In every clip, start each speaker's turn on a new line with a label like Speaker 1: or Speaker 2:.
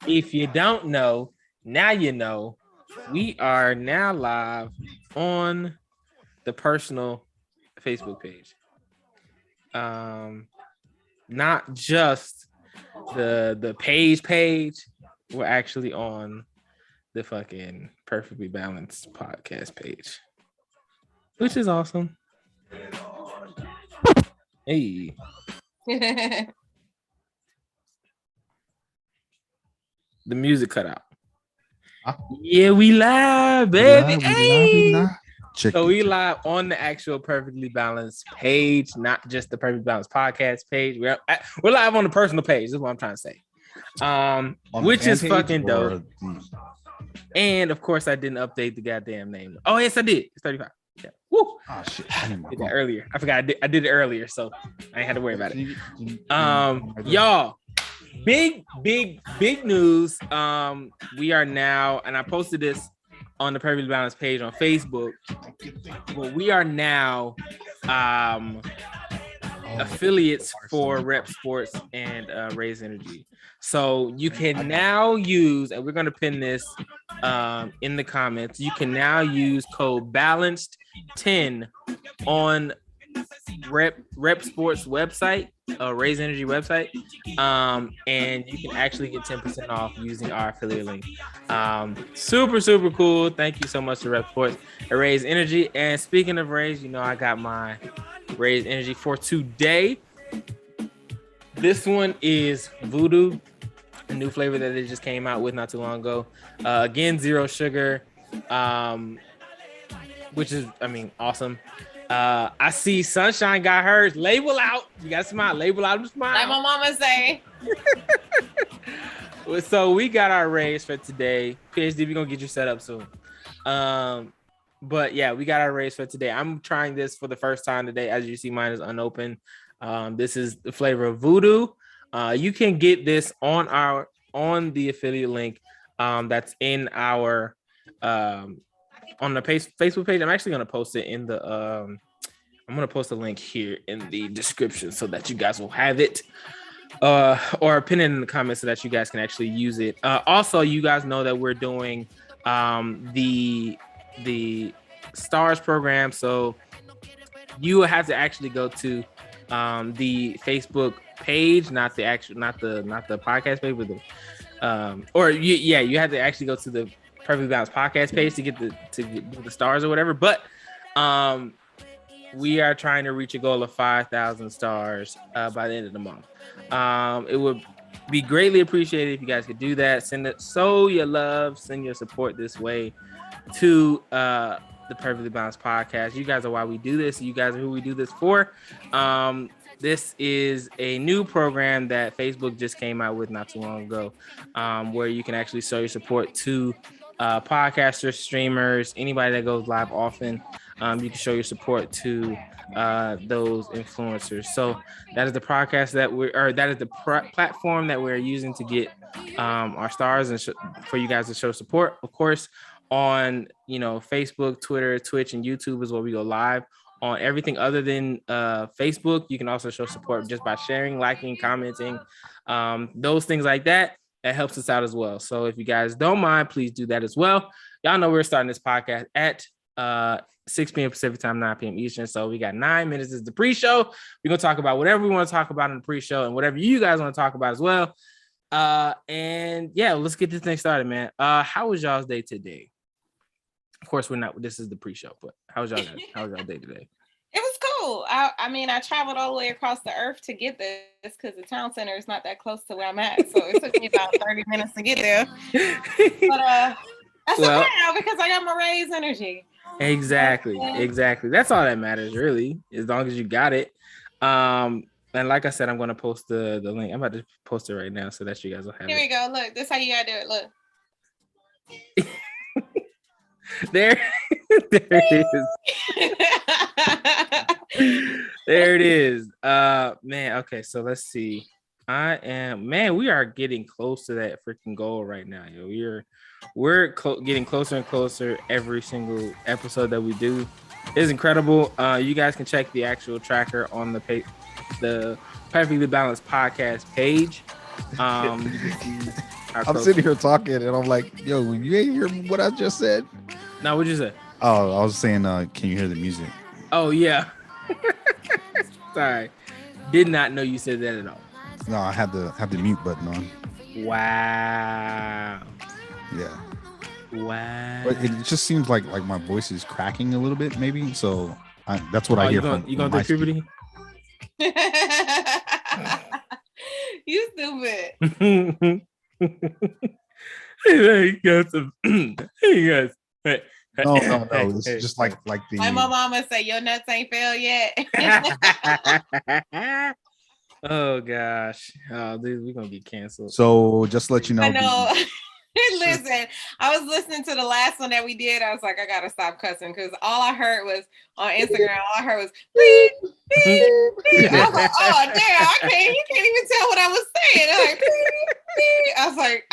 Speaker 1: If you don't know, now you know. We are now live on the personal Facebook page. Not just the page. We're actually on the fucking Perfectly Balanced podcast page, which is awesome. Hey. The music cut out. Yeah, we live, baby. We live. So we live on the actual Perfectly Balanced page, not just the Perfectly Balanced podcast page. We're live on the personal page. This is what I'm trying to say. Which is fucking dope. And of course, I didn't update the goddamn name. Oh yes, I did. It's 35. Yeah. Woo. Oh shit. I did that earlier. I forgot I did it earlier, so I ain't had to worry about it. Y'all. Big news. We are now, and I posted this on the Perfectly Balanced page on Facebook, but we are now affiliates for Rep Sports and Raise Energy. So you can now use, and we're going to pin this in the comments, you can now use code BALANCED10 on Rep Sports website, Raise Energy website, and you can actually get 10% off using our affiliate link. Super cool. Thank you so much to Rep Sports and Raise Energy. And speaking of Raise, you know I got my Raise Energy for today. This one is Voodoo, a new flavor that they just came out with not too long ago. Again, 0 sugar, which is, awesome. I see Sunshine got hers. Label out. You got to smile. Label out and smile.
Speaker 2: Like my mama say.
Speaker 1: So we got our raise for today. PhD, we're going to get you set up soon. But yeah, we got our raise for today. I'm trying this for the first time today. As you see, mine is unopened. This is the flavor of Voodoo. You can get this on the affiliate link that's in our on the Facebook page. I'm actually going to post it in the I'm going to post a link here in the description so that you guys will have it, or pin it in the comments so that you guys can actually use it. Also, you guys know that we're doing the STARS program, so you have to actually go to the Facebook page, not the podcast page, but you have to actually go to the Perfectly Balanced podcast page to get the stars or whatever. But we are trying to reach a goal of 5,000 stars by the end of the month. It would be greatly appreciated if you guys could do that. Send your support this way to the Perfectly Balanced podcast. You guys are why we do this. You guys are who we do this for. This is a new program that Facebook just came out with not too long ago, where you can actually show your support to podcasters, streamers, anybody that goes live often. You can show your support to those influencers. So that is the podcast that is the platform that we're using to get our stars and for you guys to show support. Of course, on Facebook, Twitter, Twitch, and YouTube is where we go live. On everything other than Facebook, you can also show support just by sharing, liking, commenting, those things like that. That helps us out as well. So if you guys don't mind, please do that as well. Y'all know we're starting this podcast at 6 p.m. Pacific time, 9 p.m. Eastern. So we got 9 minutes. This is the pre-show. We're going to talk about whatever we want to talk about in the pre-show and whatever you guys want to talk about as well. And yeah, let's get this thing started, man. How was y'all's day today? Of course, this is the pre-show, but how was y'all day today?
Speaker 2: It was cool. I traveled all the way across the earth to get this because the town center is not that close to where I'm at. So it took me about 30 minutes to get there. But that's okay now because I got my Raise Energy.
Speaker 1: Exactly. That's all that matters, really, as long as you got it. And like I said, I'm going to post the link. I'm about to post it right now so that you guys will have
Speaker 2: it. Here we go. Look, this is how you got to do it. Look.
Speaker 1: There it is. There it is. Man, okay, so let's see. We are getting close to that freaking goal right now, yo. We're getting closer and closer every single episode that we do. It's incredible. You guys can check the actual tracker on the Perfectly Balanced podcast page. You can see
Speaker 3: I'm sitting here talking, and I'm like, "Yo, you ain't hear what I just said?"
Speaker 1: No, what'd you say?
Speaker 3: Oh, I was saying, can you hear the music?
Speaker 1: Oh yeah. Sorry, did not know you said that at all.
Speaker 3: No, I had the mute button on.
Speaker 1: Wow.
Speaker 3: Yeah.
Speaker 1: Wow.
Speaker 3: But it just seems like my voice is cracking a little bit, maybe. So that's what I hear from.
Speaker 1: You going through puberty?
Speaker 2: You stupid.
Speaker 1: Hey guys. Hey guys.
Speaker 3: No. It's just like the.
Speaker 2: My mama say your nuts ain't failed yet.
Speaker 1: Oh gosh. Oh, dude, we're gonna get canceled.
Speaker 3: So just to let you know.
Speaker 2: I know. Listen, I was listening to the last one that we did. I was like, I gotta stop cussing because all I heard was on Instagram. All I heard was beep, beep, beep. I was like, oh damn, you can't even tell what I was saying. Like, beep, beep. I was like,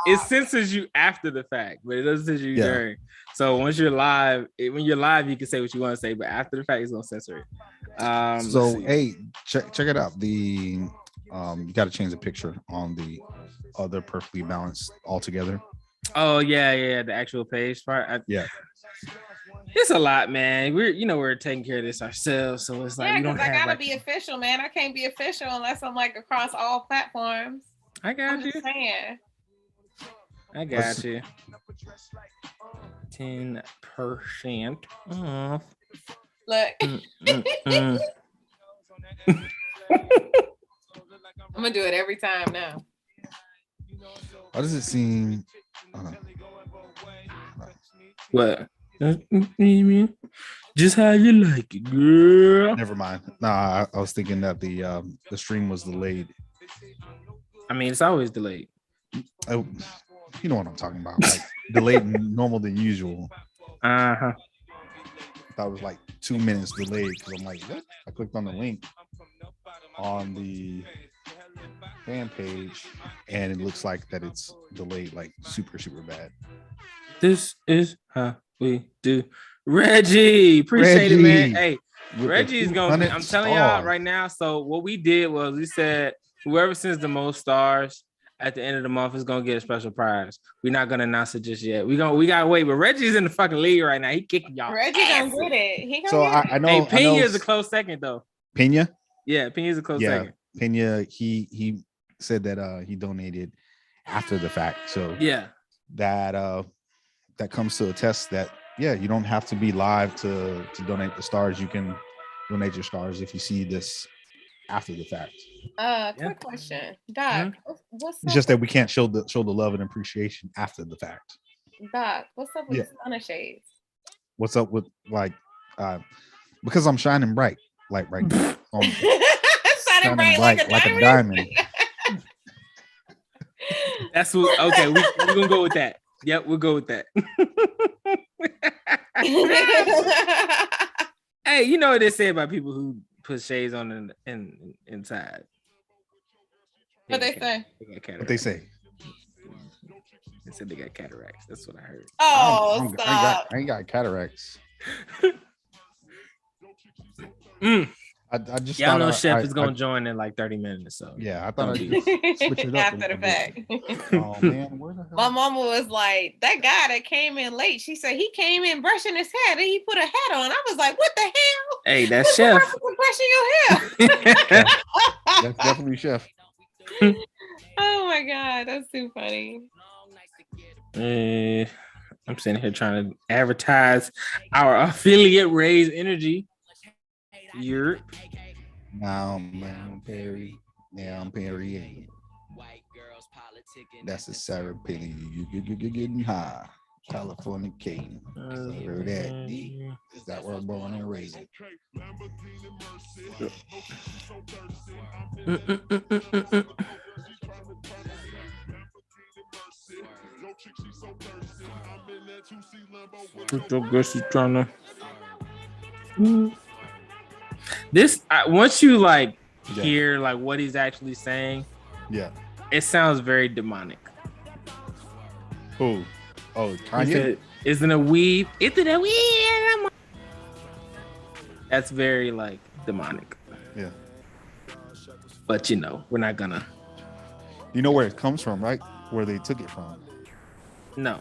Speaker 1: it censors you after the fact, but it doesn't censor you during. So once you're live, when you're live, you can say what you want to say, but after the fact, it's gonna censor it.
Speaker 3: So hey, check it out. You got to change the picture on the other perfectly balanced altogether.
Speaker 1: Oh yeah, the actual page part.
Speaker 3: Yeah,
Speaker 1: it's a lot, man. We're taking care of this ourselves, so it's like
Speaker 2: because I gotta be official, man. I can't be official unless I'm like across all platforms.
Speaker 1: I got you.
Speaker 2: Saying.
Speaker 1: I got you. 10% off.
Speaker 2: Look. I'm gonna do it every time now.
Speaker 3: Why does it seem?
Speaker 1: What? Just how you like it, girl.
Speaker 3: Never mind. Nah, I was thinking that the stream was delayed.
Speaker 1: I mean, it's always delayed.
Speaker 3: You know what I'm talking about? Like delayed normal than usual.
Speaker 1: Uh-huh.
Speaker 3: That was like 2 minutes delayed because I'm like, what? I clicked on the link on the fan page and it looks like that it's delayed like super bad.
Speaker 1: This is how we do. Reggie, appreciate it, man. Hey, Reggie's gonna be, I'm telling y'all right now. So what we did was we said whoever sends the most stars at the end of the month is gonna get a special prize. We're not gonna announce it just yet. We gotta wait. But Reggie's in the fucking league right now. He kicking y'all.
Speaker 2: Reggie gonna get it. He gonna
Speaker 3: so
Speaker 2: get it.
Speaker 3: I know.
Speaker 1: Hey, Pena is a close second though.
Speaker 3: Pena?
Speaker 1: Yeah, Pena is a close second.
Speaker 3: Pena, he said that he donated after the fact. So
Speaker 1: yeah,
Speaker 3: that comes to attest that you don't have to be live to donate the stars. You can donate your stars if you see this after the fact.
Speaker 2: Quick question, Doc. What's
Speaker 3: it's just that we can't show the love and appreciation after the fact.
Speaker 2: Doc, what's up with the Stunner shades?
Speaker 3: What's up with because I'm shining bright, like right now.
Speaker 2: Shining bright like a diamond.
Speaker 1: That's what. Okay, we're gonna go with that. Yep, we'll go with that. Hey, you know what they say about people who put shades on inside?
Speaker 2: What they say?
Speaker 3: What they say?
Speaker 1: They said they got cataracts. That's what I heard.
Speaker 2: Oh, stop!
Speaker 3: I ain't got cataracts. I just
Speaker 1: y'all know Chef is gonna join in like 30 minutes. So
Speaker 3: I thought I'd switch it up
Speaker 2: after the fact.
Speaker 3: Oh man, where the hell?
Speaker 2: My mama was like, that guy that came in late. She said he came in brushing his hair, then he put a hat on. I was like, what the hell?
Speaker 1: Hey, that's Chef.
Speaker 2: Brushing your hair.
Speaker 3: That's definitely Chef.
Speaker 2: Oh my god, that's too funny.
Speaker 1: I'm sitting here trying to advertise our affiliate Raise Energy. Europe.
Speaker 3: Now I'm Perry. That's a Sarah Penny. You're getting high. California King. I heard that. Is that where I'm born and raised?
Speaker 1: I guess he's trying to. This once you hear like what he's actually saying, it sounds very demonic.
Speaker 3: Who? Oh, Kanye.
Speaker 1: Said, isn't a weed? Isn't a weed? That's very demonic.
Speaker 3: Yeah.
Speaker 1: But we're not gonna.
Speaker 3: You know where it comes from, right? where they took it from.
Speaker 1: No.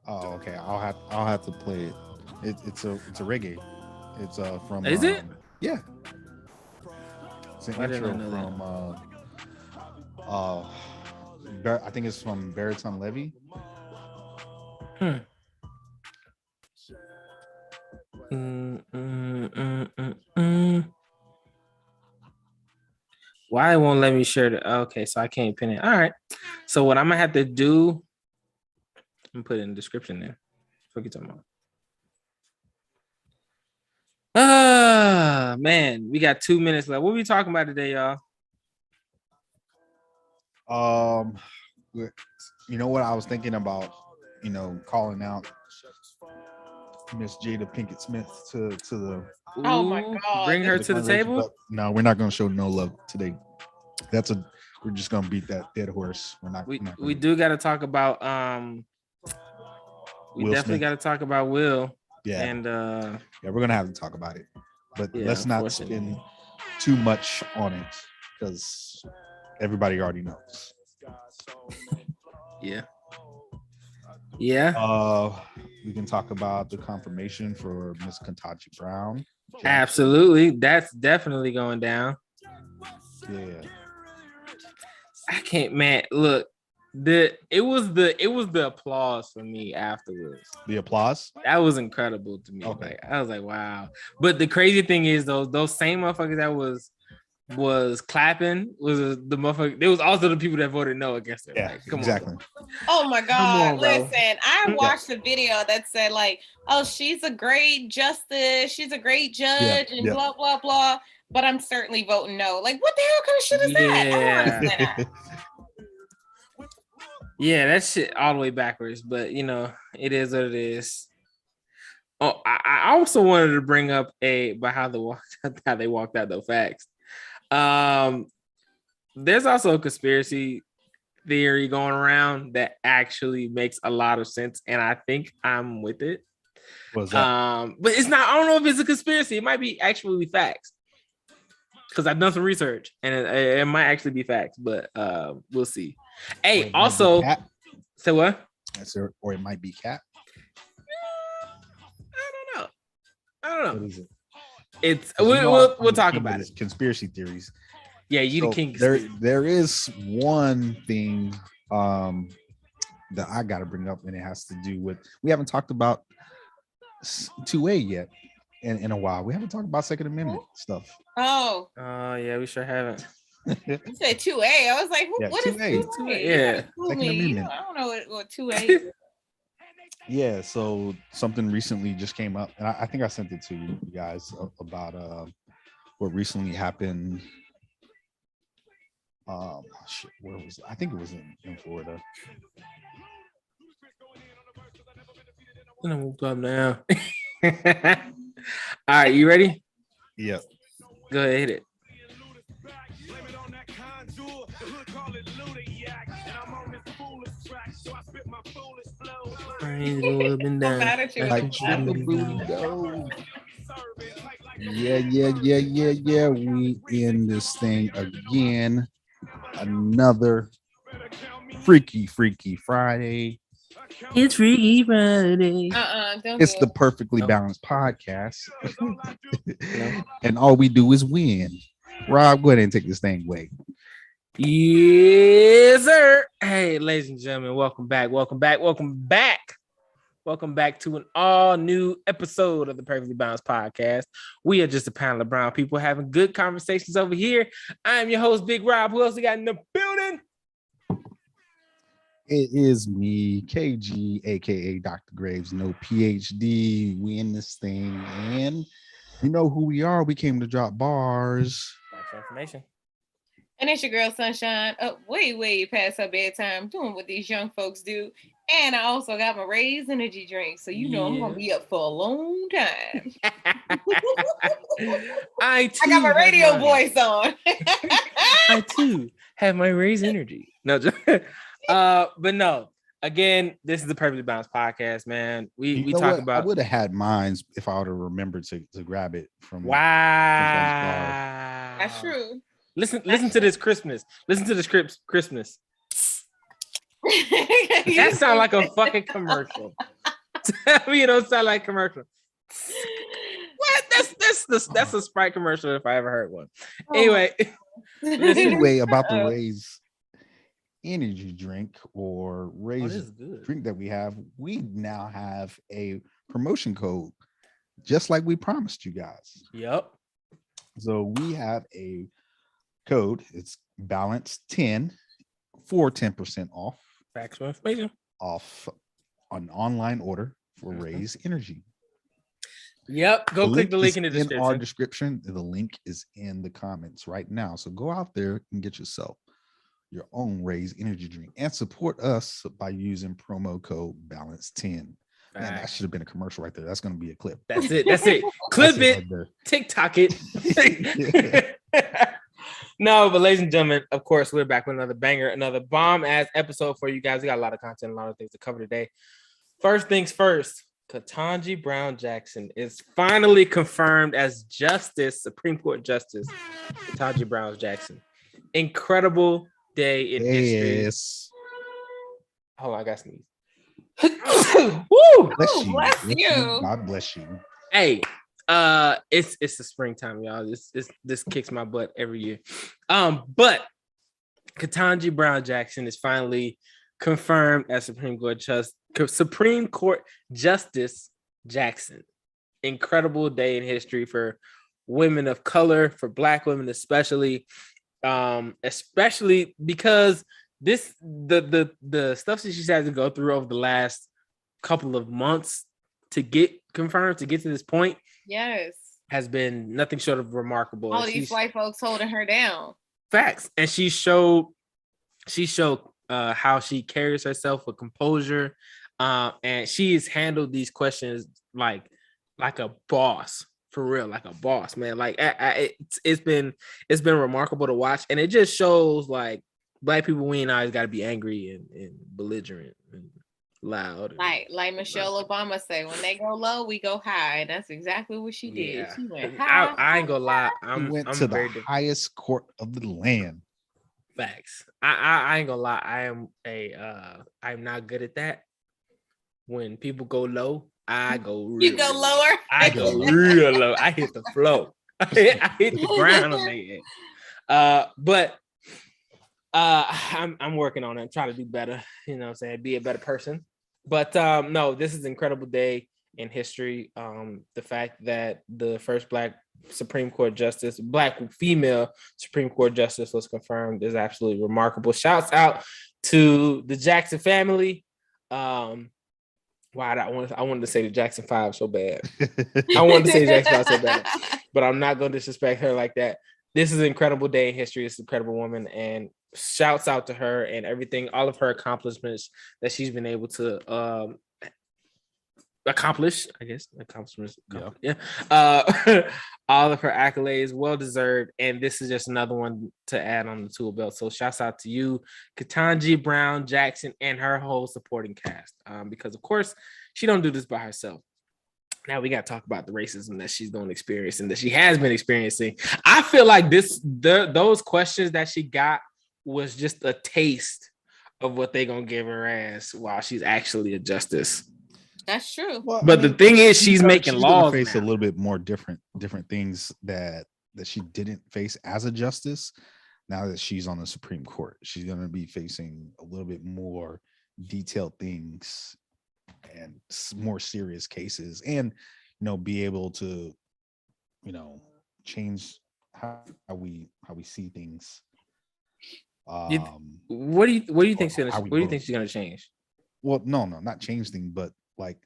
Speaker 3: Oh, okay. I'll have to play it. It's a reggae. It's from.
Speaker 1: Is it?
Speaker 3: Yeah. It's an
Speaker 1: Why didn't I
Speaker 3: intro
Speaker 1: know
Speaker 3: from. I think it's from Baritone Levy.
Speaker 1: Why it won't let me share the? Okay, so I can't pin it. All right. So what I'm gonna have to do, I'm put it in the description there. What you talking about? Man, we got 2 minutes left. What are we talking about today, y'all?
Speaker 3: You know what I was thinking about? You know, calling out Miss Jada Pinkett Smith to the.
Speaker 2: Oh my God!
Speaker 1: Bring her to the table.
Speaker 3: No, we're not going to show no love today. We're just going to beat that dead horse. We're not.
Speaker 1: We do got to talk about we
Speaker 3: Will
Speaker 1: definitely
Speaker 3: Smith.
Speaker 1: got to talk about Will.
Speaker 3: Yeah.
Speaker 1: And
Speaker 3: yeah, we're gonna have to talk about it, but
Speaker 1: yeah,
Speaker 3: let's not spend too much on it because everybody already knows.
Speaker 1: Yeah.
Speaker 3: We can talk about the confirmation for Miss Ketanji Brown.
Speaker 1: Absolutely, that's definitely going down.
Speaker 3: Yeah.
Speaker 1: I can't, man. Look, it was the applause for me afterwards.
Speaker 3: The applause?
Speaker 1: That was incredible to me.
Speaker 3: Okay.
Speaker 1: Like, I was like, wow. But the crazy thing is, those same motherfuckers that was clapping was the motherfucker. There was also the people that voted no against her.
Speaker 3: Yeah,
Speaker 1: like, come
Speaker 3: exactly.
Speaker 1: on,
Speaker 2: Oh my God!
Speaker 1: on, bro.
Speaker 2: Listen, I watched a video that said like, "Oh, she's a great justice. She's a great judge," and blah blah blah. But I'm certainly voting no. Like, what the hell kind of shit is that? I don't understand that.
Speaker 1: Yeah, that shit all the way backwards. But you know, it is what it is. Oh, I also wanted to bring up about how they walked out though. Facts. There's also a conspiracy theory going around that actually makes a lot of sense, and I think I'm with it.
Speaker 3: What's that?
Speaker 1: But it's not. I don't know if it's a conspiracy. It might be actually facts because I've done some research, and it might actually be facts. But we'll see. Hey, also, say what?
Speaker 3: Or it might be Cat.
Speaker 1: I don't know.
Speaker 3: What is it?
Speaker 1: It's we'll talk about it.
Speaker 3: Conspiracy theories.
Speaker 1: Yeah, you the king.
Speaker 3: There is one thing that I got to bring up, and it has to do with we haven't talked about 2A yet in a while. We haven't talked about Second Amendment stuff.
Speaker 2: Oh.
Speaker 1: Yeah, we sure haven't.
Speaker 2: You said 2A. I was like, what is 2A?
Speaker 1: 2A? Yeah,
Speaker 3: Second Amendment.
Speaker 2: I don't know what 2A is.
Speaker 3: Yeah, so something recently just came up, and I think I sent it to you guys about what recently happened. Where was it? I think it was in Florida.
Speaker 1: I'm gonna move up now. All right, you ready?
Speaker 3: Yeah.
Speaker 1: Go ahead, hit it.
Speaker 3: Yeah. We in this thing again. Another Freaky Friday.
Speaker 1: It's Freaky Friday.
Speaker 3: It's the Perfectly Balanced Podcast. And all we do is win. Rob, go ahead and take this thing away.
Speaker 1: Yes, sir. Hey, ladies and gentlemen, welcome back to an all new episode of the Perfectly Balanced Podcast. We are just a panel of brown people having good conversations over here. I'm your host, Big Rob. Who else we got in the building?
Speaker 3: It is me, KG, aka Dr. Graves, no PhD. We in this thing, and you know who we are. We came to drop bars.
Speaker 1: Information.
Speaker 2: And it's your girl Sunshine, up way past her bedtime, doing what these young folks do. And I also got my Raise energy drink, so you know I'm gonna be up for a long time.
Speaker 1: I
Speaker 2: got my radio voice on.
Speaker 1: I too have my Raise energy. No, but no. Again, this is the Perfectly Balanced Podcast, man. We talk about.
Speaker 3: I would have had mine if I would have remembered to grab it from.
Speaker 1: Wow,
Speaker 2: that's true.
Speaker 1: Listen to this Christmas. Listen to this Christmas. That sounds like a fucking commercial. Tell me it don't sound like a commercial. What? That's a Sprite commercial if I ever heard one. Anyway,
Speaker 3: anyway, about the Raise energy drink or Raise drink that we now have a promotion code, just like we promised you guys.
Speaker 1: Yep.
Speaker 3: So we have a code. It's Balance 10 for 10% off.
Speaker 1: Factual information.
Speaker 3: Off an online order for Raise Energy.
Speaker 1: Yep. Go click the link in the description.
Speaker 3: In our description, the link is in the comments right now. So go out there and get yourself your own Raise energy drink and support us by using promo code Balance10. Man, that should have been a commercial right there. That's going to be a clip.
Speaker 1: That's it. Clip it. Right, TikTok it. No, but ladies and gentlemen, of course, we're back with another banger, another bomb-ass episode for you guys. We got a lot of content, a lot of things to cover today. First things first, Ketanji Brown Jackson is finally confirmed as Supreme Court Justice Ketanji Brown Jackson. Incredible day in history. Hold on, I got sneeze.
Speaker 3: Woo! Bless you. God bless you.
Speaker 1: Hey, it's the springtime, y'all. This kicks my butt every year. But Ketanji Brown Jackson is finally confirmed as Supreme Court Justice Jackson. Incredible day in history for women of color, for Black women especially because the stuff that she's had to go through over the last couple of months to get confirmed, to get to this point, has been nothing short of remarkable.
Speaker 2: All these white folks holding her down.
Speaker 1: Facts. And she showed how she carries herself with composure, and she's handled these questions like a boss, for real, like a boss, man. Like it's been remarkable to watch, and it just shows like Black people, we ain't always got to be angry and belligerent and loud.
Speaker 2: Like Michelle Obama said, when they go low, we go high. That's exactly what she did. Yeah. She went high.
Speaker 1: I ain't gonna lie.
Speaker 3: I'm to the highest court of the land.
Speaker 1: Facts. I ain't gonna lie. I'm not good at that. When people go low, I go real.
Speaker 2: You go lower.
Speaker 1: I go real low. I hit the floor. I hit the ground on their head. But I'm working on it. I'm trying to do better. You know what I'm saying? Be a better person. But no, this is an incredible day in history. The fact that the first Black Supreme Court Justice, Black female Supreme Court Justice was confirmed is absolutely remarkable. Shouts out to the Jackson family. Wow, I wanted to say the Jackson 5 so bad. I wanted to say Jackson 5 so bad, but I'm not going to disrespect her like that. This is an incredible day in history. It's an incredible woman, and shouts out to her and everything, all of her accomplishments that she's been able to accomplish. I guess accomplishments. Yeah. All of her accolades, well deserved, and this is just another one to add on the tool belt. So shouts out to you, Ketanji Brown Jackson, and her whole supporting cast, because of course she don't do this by herself. Now we got to talk about the racism that she's going to experience and that she has been experiencing. I feel like those questions that she got was just a taste of what they're going to give her ass while she's actually a justice.
Speaker 2: That's true.
Speaker 3: Well,
Speaker 1: but the thing is, she's making laws.
Speaker 3: Face
Speaker 1: now.
Speaker 3: A little bit more different things that she didn't face as a justice. Now that she's on the Supreme Court, she's going to be facing a little bit more detailed things and more serious cases, and be able to change how we see things.
Speaker 1: What do you think she's gonna change?
Speaker 3: Well, no, not change things, but like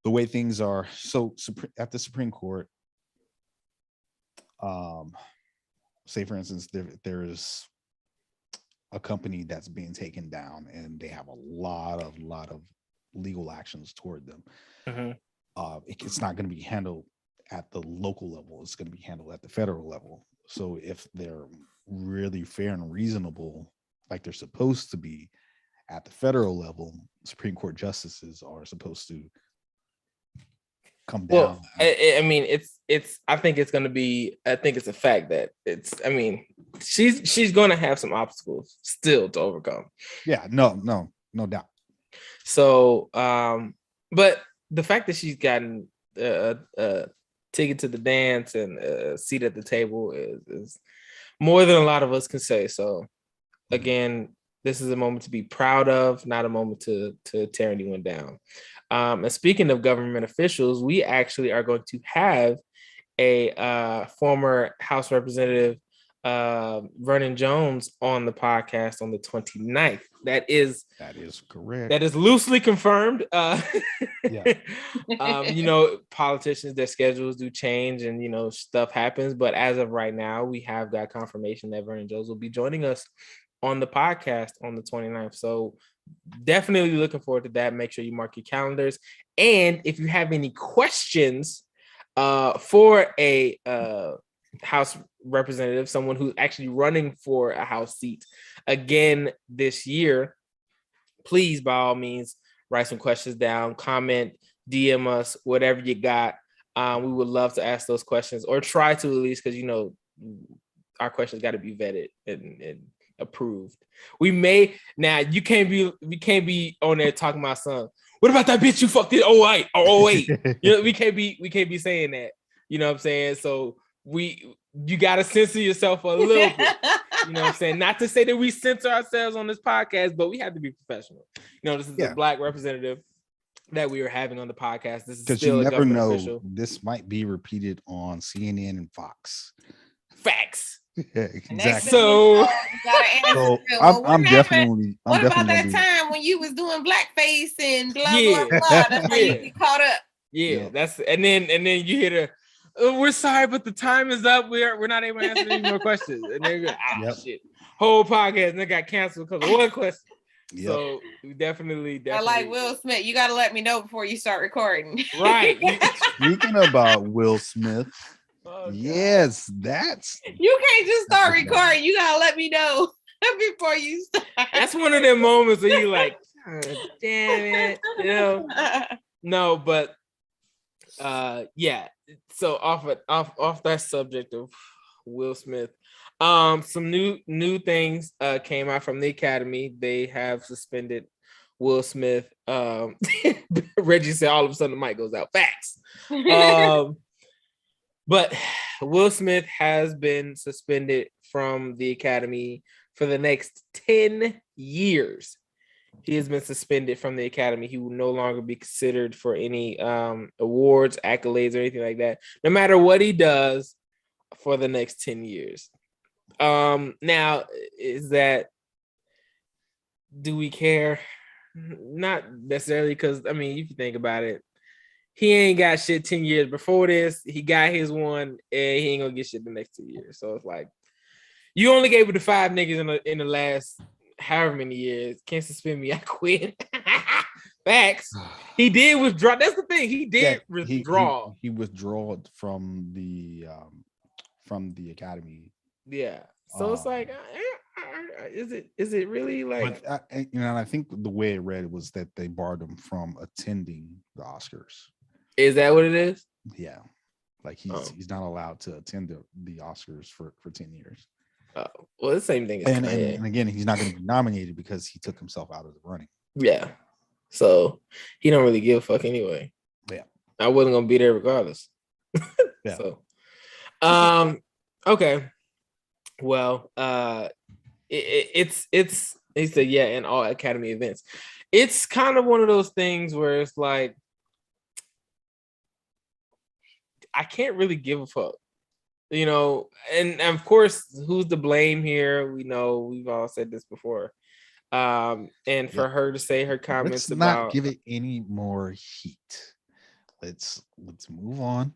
Speaker 3: the way things are. So at the Supreme Court, say for instance, there's a company that's being taken down, and they have a lot of legal actions toward them. Mm-hmm. It's not going to be handled at the local level. It's going to be handled at the federal level. So if they're really fair and reasonable, like they're supposed to be at the federal level, Supreme Court justices are supposed to come down.
Speaker 1: Well, I mean, I think it's a fact that she's going to have some obstacles still to overcome.
Speaker 3: Yeah, no. No doubt.
Speaker 1: So, but the fact that she's gotten a ticket to the dance and a seat at the table is more than a lot of us can say. So, again, this is a moment to be proud of, not a moment to tear anyone down. And speaking of government officials, we actually are going to have a former House Representative Vernon Jones on the podcast on the 29th. That is
Speaker 3: correct.
Speaker 1: That is loosely confirmed. Politicians, their schedules do change and stuff happens. But as of right now, we have got confirmation that Vernon Jones will be joining us on the podcast on the 29th. So definitely looking forward to that. Make sure you mark your calendars. And if you have any questions for a House representative, someone who's actually running for a House seat again this year, please, by all means, write some questions down, comment, DM us, whatever you got. We would love to ask those questions, or try to, at least, because our questions got to be vetted and approved. We can't be on there talking about son. What about that bitch you fucked it 08 or 08? We can't be saying that. You know what I'm saying? So you gotta censor yourself a little bit. You know what I'm saying? Not to say that we censor ourselves on this podcast, but we have to be professional. This is a Black representative that we are having on the podcast. This is still
Speaker 3: you
Speaker 1: a
Speaker 3: never
Speaker 1: government
Speaker 3: know.
Speaker 1: official.
Speaker 3: This might be repeated on CNN and Fox.
Speaker 1: Facts.
Speaker 3: Yeah, exactly.
Speaker 1: So
Speaker 3: I'm definitely.
Speaker 2: What about that time when you was doing blackface and blah blah blah? That's how you get caught up.
Speaker 1: Yeah, that's and then you hear we're sorry, but the time is up. We're not able to answer any more questions. And they're like, shit. Whole podcast and they got canceled because of one question. Yep. So we definitely.
Speaker 2: I like Will Smith. You got to let me know before you start recording.
Speaker 1: Right.
Speaker 3: Speaking about Will Smith. Yes, that's.
Speaker 2: You can't just start recording. You gotta let me know before you start.
Speaker 1: That's one of them moments where you like, oh, damn it, No, but yeah. So off that subject of Will Smith, some new things came out from the Academy. They have suspended Will Smith. Reggie said all of a sudden the mic goes out. Facts. But Will Smith has been suspended from the Academy for the next 10 years. He has been suspended from the Academy. He will no longer be considered for any awards, accolades, or anything like that, no matter what he does for the next 10 years. Now, do we care? Not necessarily, because, if you think about it, he ain't got shit 10 years before this. He got his one, and he ain't gonna get shit the next 2 years. So it's like, you only gave it to 5 niggas in the last however many years. Can't suspend me. I quit. Facts. He did withdraw. That's the thing. He did withdraw.
Speaker 3: He withdrew from the Academy.
Speaker 1: Yeah. So it's like, is it really like?
Speaker 3: But I think the way it read was that they barred him from attending the Oscars.
Speaker 1: Is that what it is?
Speaker 3: Yeah, like he's not allowed to attend the Oscars for 10 years.
Speaker 1: Oh, well, the same thing.
Speaker 3: And again, he's not going to be nominated because he took himself out of the running.
Speaker 1: Yeah, so he don't really give a fuck anyway.
Speaker 3: Yeah,
Speaker 1: I wasn't gonna be there regardless.
Speaker 3: Yeah.
Speaker 1: So, okay. Well, it's he said, yeah, in all Academy events. It's kind of one of those things where it's like, I can't really give a fuck, and of course, who's to blame here? We know, we've all said this before. And for her to say her comments
Speaker 3: let's not give it any more heat. Let's move on.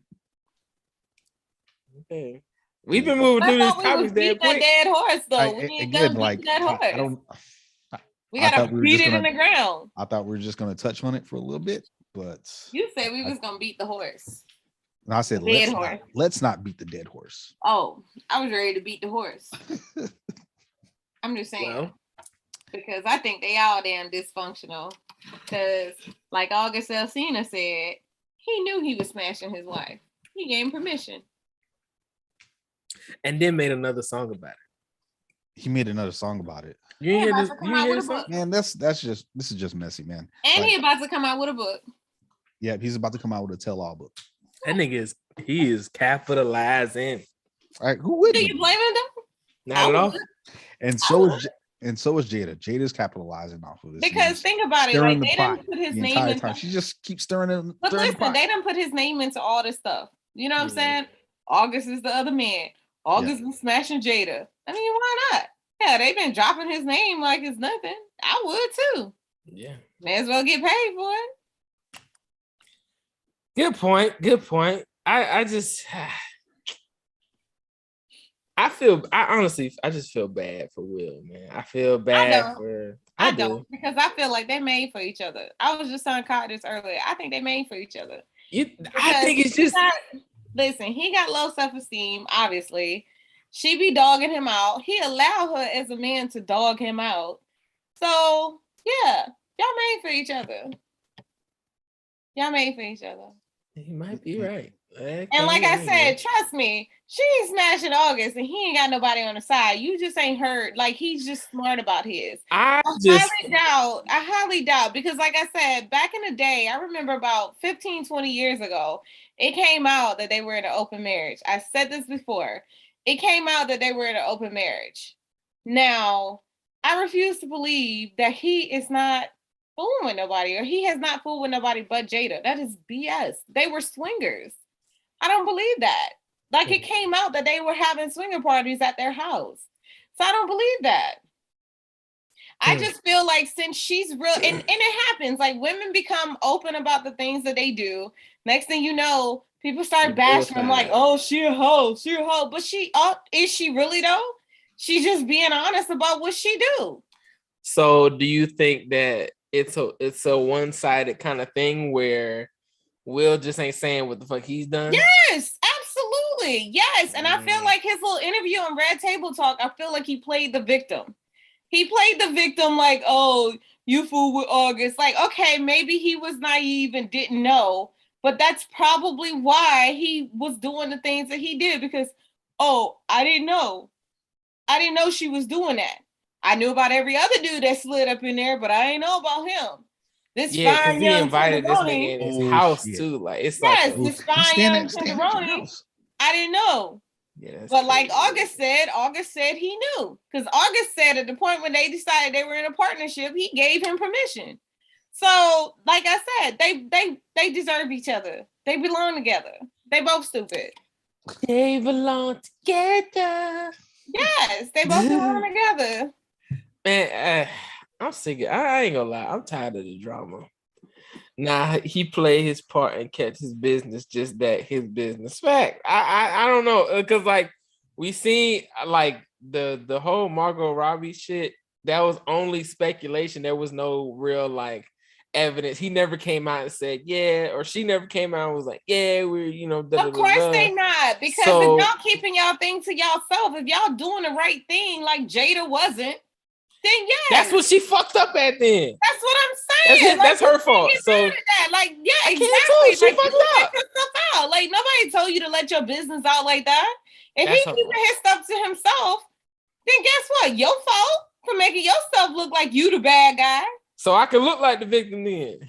Speaker 1: Okay. We've been moving through these topics.
Speaker 2: That dead horse, though. We ain't done beating that horse. We gotta beat it in the ground.
Speaker 3: I thought we were just gonna touch on it for a little bit, but
Speaker 2: you said we was gonna beat the horse.
Speaker 3: And I said let's not beat the dead horse.
Speaker 2: Oh, I was ready to beat the horse. I'm just saying, because I think they all damn dysfunctional. Because, like August Alsina said, he knew he was smashing his wife. He gave him permission.
Speaker 1: And then made another song about it.
Speaker 3: He made another song about it.
Speaker 1: You ain't hear this?
Speaker 2: Come
Speaker 1: You ain't
Speaker 2: out
Speaker 1: hear
Speaker 2: with
Speaker 1: this
Speaker 2: a book.
Speaker 1: song?
Speaker 3: Man, this is just messy, man.
Speaker 2: And he about to come out with a book.
Speaker 3: Yeah, he's about to come out with a tell-all book.
Speaker 1: That nigga is capitalizing.
Speaker 3: All right, who would
Speaker 2: Do you blame him though?
Speaker 1: Not at all.
Speaker 3: And so is Jada. Jada's capitalizing off of this.
Speaker 2: Because think about it, like
Speaker 3: the
Speaker 2: they
Speaker 3: pot
Speaker 2: didn't put his
Speaker 3: the
Speaker 2: name
Speaker 3: entire
Speaker 2: in.
Speaker 3: time. She just keeps stirring it.
Speaker 2: But
Speaker 3: stirring the
Speaker 2: listen,
Speaker 3: pot.
Speaker 2: they didn't put his name into all this stuff. You know what I'm saying? August is the other man. August was smashing Jada. I mean, why not? Yeah, they've been dropping his name like it's nothing. I would too.
Speaker 1: Yeah.
Speaker 2: May as well get paid for it.
Speaker 1: Good point. Good point. I just I just feel bad for Will, man. I feel bad
Speaker 2: I don't because I feel like they made for each other. I was just telling Kyle this earlier. I think they made for each other.
Speaker 1: I think it's just
Speaker 2: listen, he got low self-esteem, obviously. She be dogging him out. He allowed her as a man to dog him out. So yeah, y'all made for each other. Y'all made for each other.
Speaker 1: He might be right.
Speaker 2: And like I said, trust me, she ain't smashing August and he ain't got nobody on the side. You just ain't heard. Like, he's just smart about his. I highly doubt because like I said, back in the day, I remember about 15, 20 years ago, it came out that they were in an open marriage. I said this before. It came out that they were in an open marriage. Now, I refuse to believe that he is not fooling with nobody or he has not fooled with nobody but Jada. That is BS. They were swingers. I don't believe that. Like, it came out that they were having swinger parties at their house. So I don't believe that. I just feel like since she's real, and it happens, like women become open about the things that they do. Next thing you know, people start bashing them like, oh, she a hoe. But is she really though? She's just being honest about what she do.
Speaker 1: So do you think that it's a one-sided kind of thing where Will just ain't saying what the fuck he's done?
Speaker 2: Yes, absolutely. Yes. And I feel like his little interview on Red Table Talk, I feel like he played the victim. He played the victim like, oh, you fool with August. Like, okay, maybe he was naive and didn't know, but that's probably why he was doing the things that he did because, oh, I didn't know. I didn't know she was doing that. I knew about every other dude that slid up in there, but I ain't know about him. This fine young
Speaker 1: invited this nigga in his house too. Like it's
Speaker 2: this fine young tenderoni. I didn't know. Yeah, but like August said he knew because August said at the point when they decided they were in a partnership, he gave him permission. So, like I said, they deserve each other. They belong together. They both stupid.
Speaker 1: They belong together.
Speaker 2: Yes, they both belong together.
Speaker 1: Man, I'm sick of, I ain't gonna lie, I'm tired of the drama. Nah, he play his part and catch his business, just that his business. Fact. I don't know, because like we seen like the whole Margot Robbie shit, that was only speculation. There was no real like evidence. He never came out and said yeah, or she never came out and was like, yeah, we're
Speaker 2: Of course they not, because if y'all keeping y'all thing to y'allself, if y'all doing the right thing like Jada wasn't, then yeah,
Speaker 1: that's what she fucked up at. Then
Speaker 2: that's what I'm saying.
Speaker 1: That's her fault. So
Speaker 2: like, yeah, exactly.
Speaker 1: She fucked up.
Speaker 2: Out. Like nobody told you to let your business out like that. If he keeping his stuff to himself, then guess what? Your fault for making yourself look like you the bad guy.
Speaker 1: So I can look like the victim then.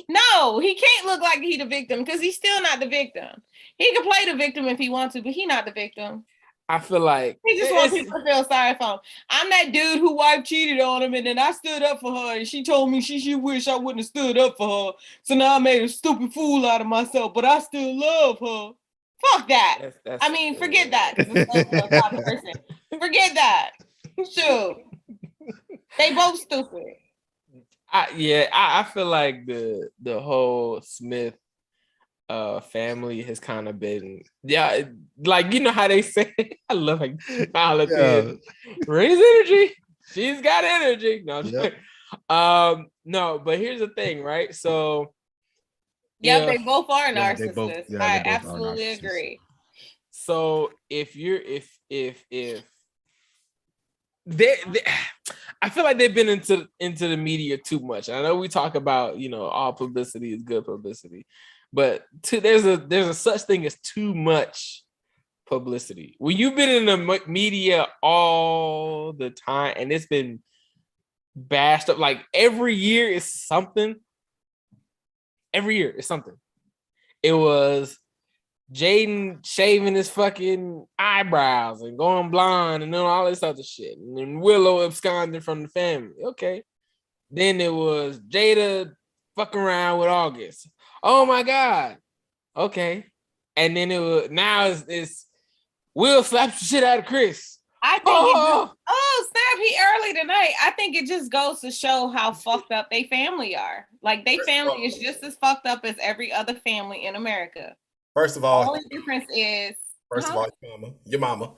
Speaker 2: No, he can't look like he the victim because he's still not the victim. He can play the victim if he wants to, but he not the victim.
Speaker 1: I feel like
Speaker 2: he just wants people to feel sorry for him. I'm that dude who wife cheated on him, and then I stood up for her, and she told me she wish I wouldn't have stood up for her. So now I made a stupid fool out of myself, but I still love her. Fuck that. I mean, forget that. Forget that. Shoot. They both stupid.
Speaker 1: I feel like the whole Smith family has kind of been like, you know how they say I love like raise energy. She's got energy. No, but here's the thing, right? So
Speaker 2: they both are narcissists. I absolutely agree.
Speaker 1: So if they I feel like they've been into the media too much. I know we talk about, all publicity is good publicity, but there's a such thing as too much publicity. When you've been in the media all the time and it's been bashed up. Like every year is something. Every year is something. It was Jaden shaving his fucking eyebrows and going blonde and then all this other shit. And then Willow absconding from the family. Okay. Then it was Jada fucking around with August. Oh my God. Okay. And then it was now it's Will slap the shit out of Chris.
Speaker 2: I think snap, he early tonight. I think it just goes to show how fucked up they family are. Like they family is just as fucked up as every other family in America.
Speaker 4: First of all,
Speaker 2: the only difference is
Speaker 4: your mama.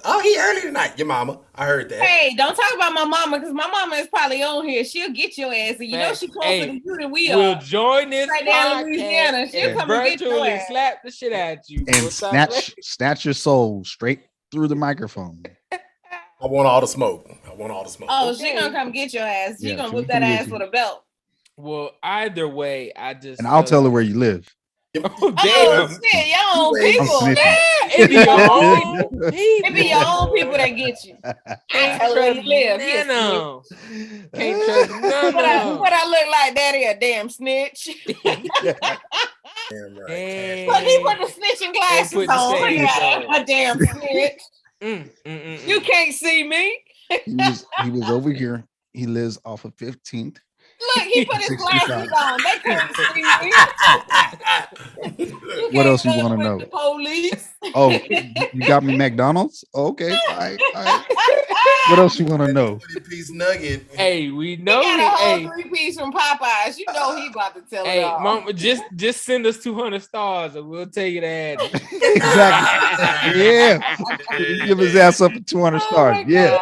Speaker 4: Oh, he early tonight. Your mama. I heard that.
Speaker 2: Hey, don't talk about my mama because my mama is probably on here. She'll get your ass. And you know she closer to you than we are.
Speaker 1: We'll join this
Speaker 2: right down in Louisiana. She'll come and get your ass.
Speaker 1: Slap the shit at you.
Speaker 3: And snatch your soul straight through the microphone.
Speaker 4: I want all the smoke.
Speaker 2: Oh, she gonna come get your ass. She gonna whip that ass with a belt.
Speaker 1: Well, either way,
Speaker 3: and I'll tell her where you live.
Speaker 1: Oh, damn.
Speaker 2: Shit, your own people.
Speaker 1: Yeah, it be your own people.
Speaker 2: It be your own people that get you. I tell where you live.
Speaker 1: Can't trust none of
Speaker 2: what I look like, daddy, a damn snitch.
Speaker 4: Damn right.
Speaker 2: But he put the snitching glasses on. A damn snitch. You can't see me.
Speaker 3: He was over here. He lives off of 15th.
Speaker 2: Look, he put his glasses on. They couldn't see me.
Speaker 3: What else you want to know?
Speaker 2: The police.
Speaker 3: Oh, you got me McDonald's? Okay. All right. What else you want to know?
Speaker 4: 3-piece nugget.
Speaker 1: Hey, we know.
Speaker 2: He got a whole 3-piece from Popeyes. You know he about to tell it all.
Speaker 1: Mama, just send us 200 stars and we'll take it at it.
Speaker 3: Exactly. Yeah. Give his ass up for 200 stars. Yeah.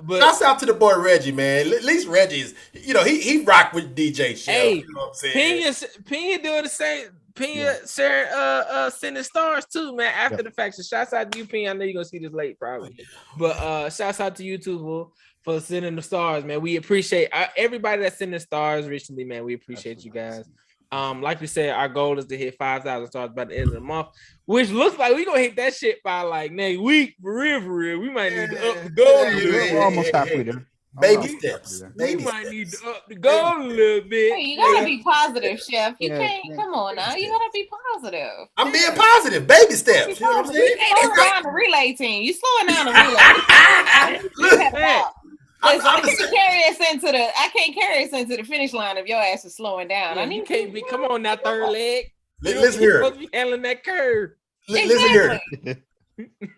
Speaker 4: But shouts out to the boy Reggie, man. At least Reggie's, he rocked with DJ Chef.
Speaker 1: Hey,
Speaker 4: you know what I'm saying?
Speaker 1: Pena doing the same. Pena sharing sending stars too, man. After the fact, so shouts out to you, Pena. I know you're gonna see this late, probably, but shouts out to you too for sending the stars, man. We appreciate everybody that's sending stars recently, man. We appreciate you guys. Like we said, our goal is to hit 5,000 stars by the end of the month, which looks like we're gonna hit that shit by like next week. For real. We might need to up the goal.
Speaker 3: We're almost halfway there.
Speaker 4: Baby steps.
Speaker 1: We might need to up the goal a little bit.
Speaker 2: Hey, you gotta be positive, Chef. You can't. Come on now. You gotta be positive.
Speaker 4: I'm being positive. Baby steps. You know what I'm saying?
Speaker 2: You slow down the relay team. You slowing down the relay. I can't carry us into the finish line if your ass is slowing down.
Speaker 1: Yeah, you can't be. Come on now, third leg.
Speaker 4: Listen here.
Speaker 1: You're supposed to be handling that curve.
Speaker 4: Listen here.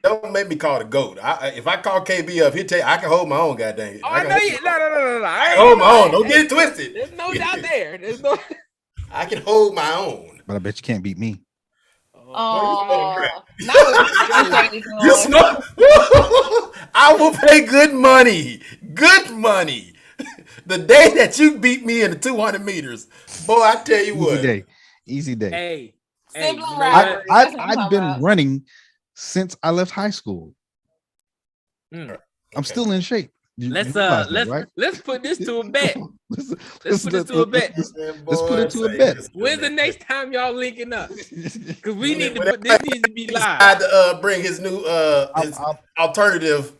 Speaker 4: Don't make me call the GOAT. If I call KB up, he'll tell you I can hold my own. Goddamn it!
Speaker 1: Oh, I know you. No.
Speaker 4: I can hold my own. Don't get it twisted.
Speaker 1: There's no doubt there. There's no.
Speaker 4: I can hold my own.
Speaker 3: But I bet you can't beat me.
Speaker 2: Oh, no.
Speaker 4: You smart. I will pay good money. Good money. The day that you beat me in the 200 meters, boy, I tell you what.
Speaker 3: Easy day.
Speaker 1: Hey,
Speaker 3: I've been running since I left high school. I'm still in shape.
Speaker 1: Let's put this to a bet. Let's put it to a bet. When's the next time y'all linking up? Because we need to put this needs to be live.
Speaker 4: I had to bring his new his alternative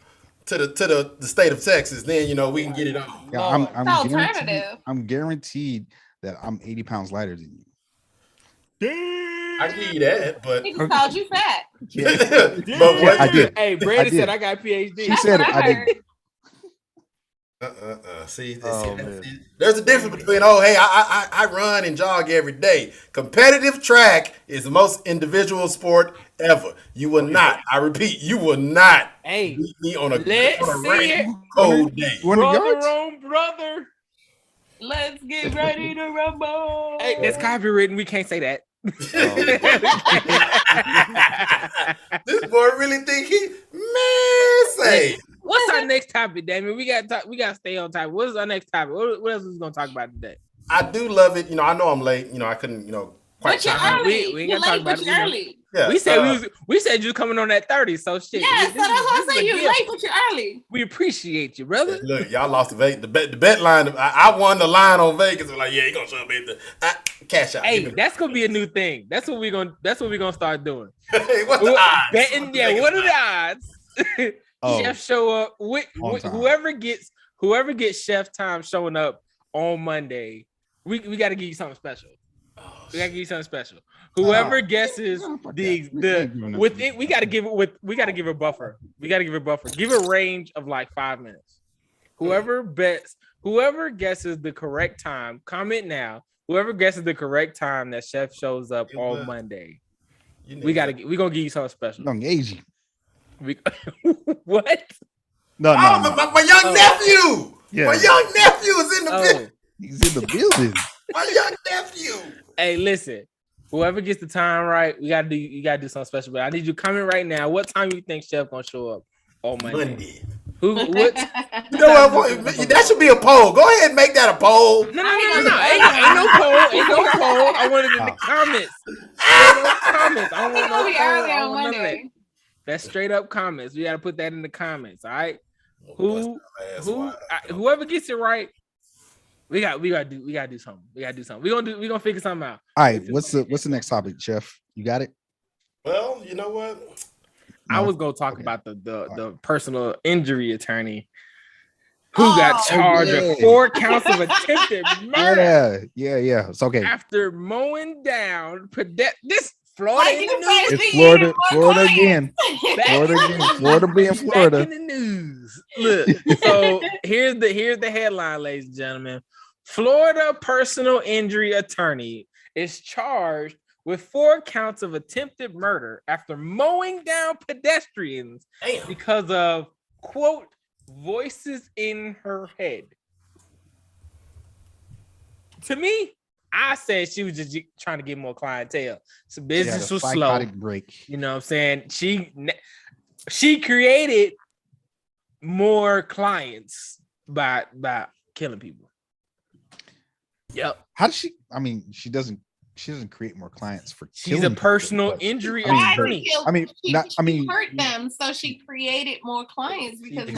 Speaker 4: to the state of Texas. Then we can get it on.
Speaker 3: Yeah, I'm guaranteed that I'm 80 pounds lighter than you.
Speaker 4: I give you that, but
Speaker 2: he just called you fat.
Speaker 4: But what
Speaker 3: I did.
Speaker 1: Hey, Brandon said I got a PhD.
Speaker 3: She said it. I did.
Speaker 4: See, there's a difference between I run and jog every day. Competitive track is the most individual sport ever. You will not. I repeat, you will not beat me on a cold day.
Speaker 1: Brother.
Speaker 2: Let's get ready to rumble.
Speaker 1: Hey, that's copywritten. We can't say that.
Speaker 4: This boy really think say.
Speaker 1: What's our next topic, Damien? We got to stay on topic. What is our next topic? What else is we gonna talk about today?
Speaker 4: I do love it. I know I'm late. I couldn't. Quite.
Speaker 2: But you're early. We ain't gonna talk about it. Early.
Speaker 4: Yeah,
Speaker 1: we said you was coming on at 30. So shit.
Speaker 2: Yeah, so that's why I say you're late, but you're early.
Speaker 1: We appreciate you, brother.
Speaker 4: Look, y'all lost the bet line. I won the line on Vegas. I'm like, yeah, you gonna show up at the cash out.
Speaker 1: Hey, that's gonna be a new thing. That's what we're gonna start doing.
Speaker 4: Hey, what's the odds?
Speaker 1: Betting. Yeah, what are the odds? Chef show up with whoever gets chef time showing up on Monday. We got to give you something special. We got to give you something special. Whoever guesses we got to give a buffer. We got to give a buffer. Give a range of like 5 minutes. Whoever guesses the correct time, comment now. Whoever guesses the correct time that chef shows up on Monday, we're gonna give you something special.
Speaker 3: Easy.
Speaker 1: What?
Speaker 3: No.
Speaker 4: My young nephew.
Speaker 3: Yeah.
Speaker 4: My young nephew is in the building.
Speaker 3: He's in the building.
Speaker 4: My young nephew.
Speaker 1: Hey, listen. Whoever gets the time right, you gotta do something special. But I need you to comment right now. What time you think chef gonna show up on Monday? What?
Speaker 4: You know what? That should be a poll. Go ahead and make that a poll.
Speaker 1: No. Ain't no poll. I want it in the comments. I don't want no poll. I want none of that. That's straight up comments. We got to put that in the comments. All right. Whoever gets it right, we got to do something. We're gonna figure something out.
Speaker 3: All right. What's the next topic, Chef? You got it?
Speaker 4: Well, you know what?
Speaker 1: I was gonna talk about the personal injury attorney who got charged with 4 counts of attempted murder.
Speaker 3: Yeah. It's okay.
Speaker 1: After mowing down this Florida in the news.
Speaker 3: It's Florida again. Florida being Florida.
Speaker 1: Back in the news. Look, so here's the headline, ladies and gentlemen. Florida personal injury attorney is charged with 4 counts of attempted murder after mowing down pedestrians because of, quote, voices in her head. To me, I said she was just trying to get more clientele. So business was slow.
Speaker 3: Break.
Speaker 1: You know what I'm saying? She created more clients by killing people. Yep.
Speaker 3: How does she? I mean, she doesn't create more clients for.
Speaker 1: She's a personal injury attorney.
Speaker 2: She hurt them, so she created more clients because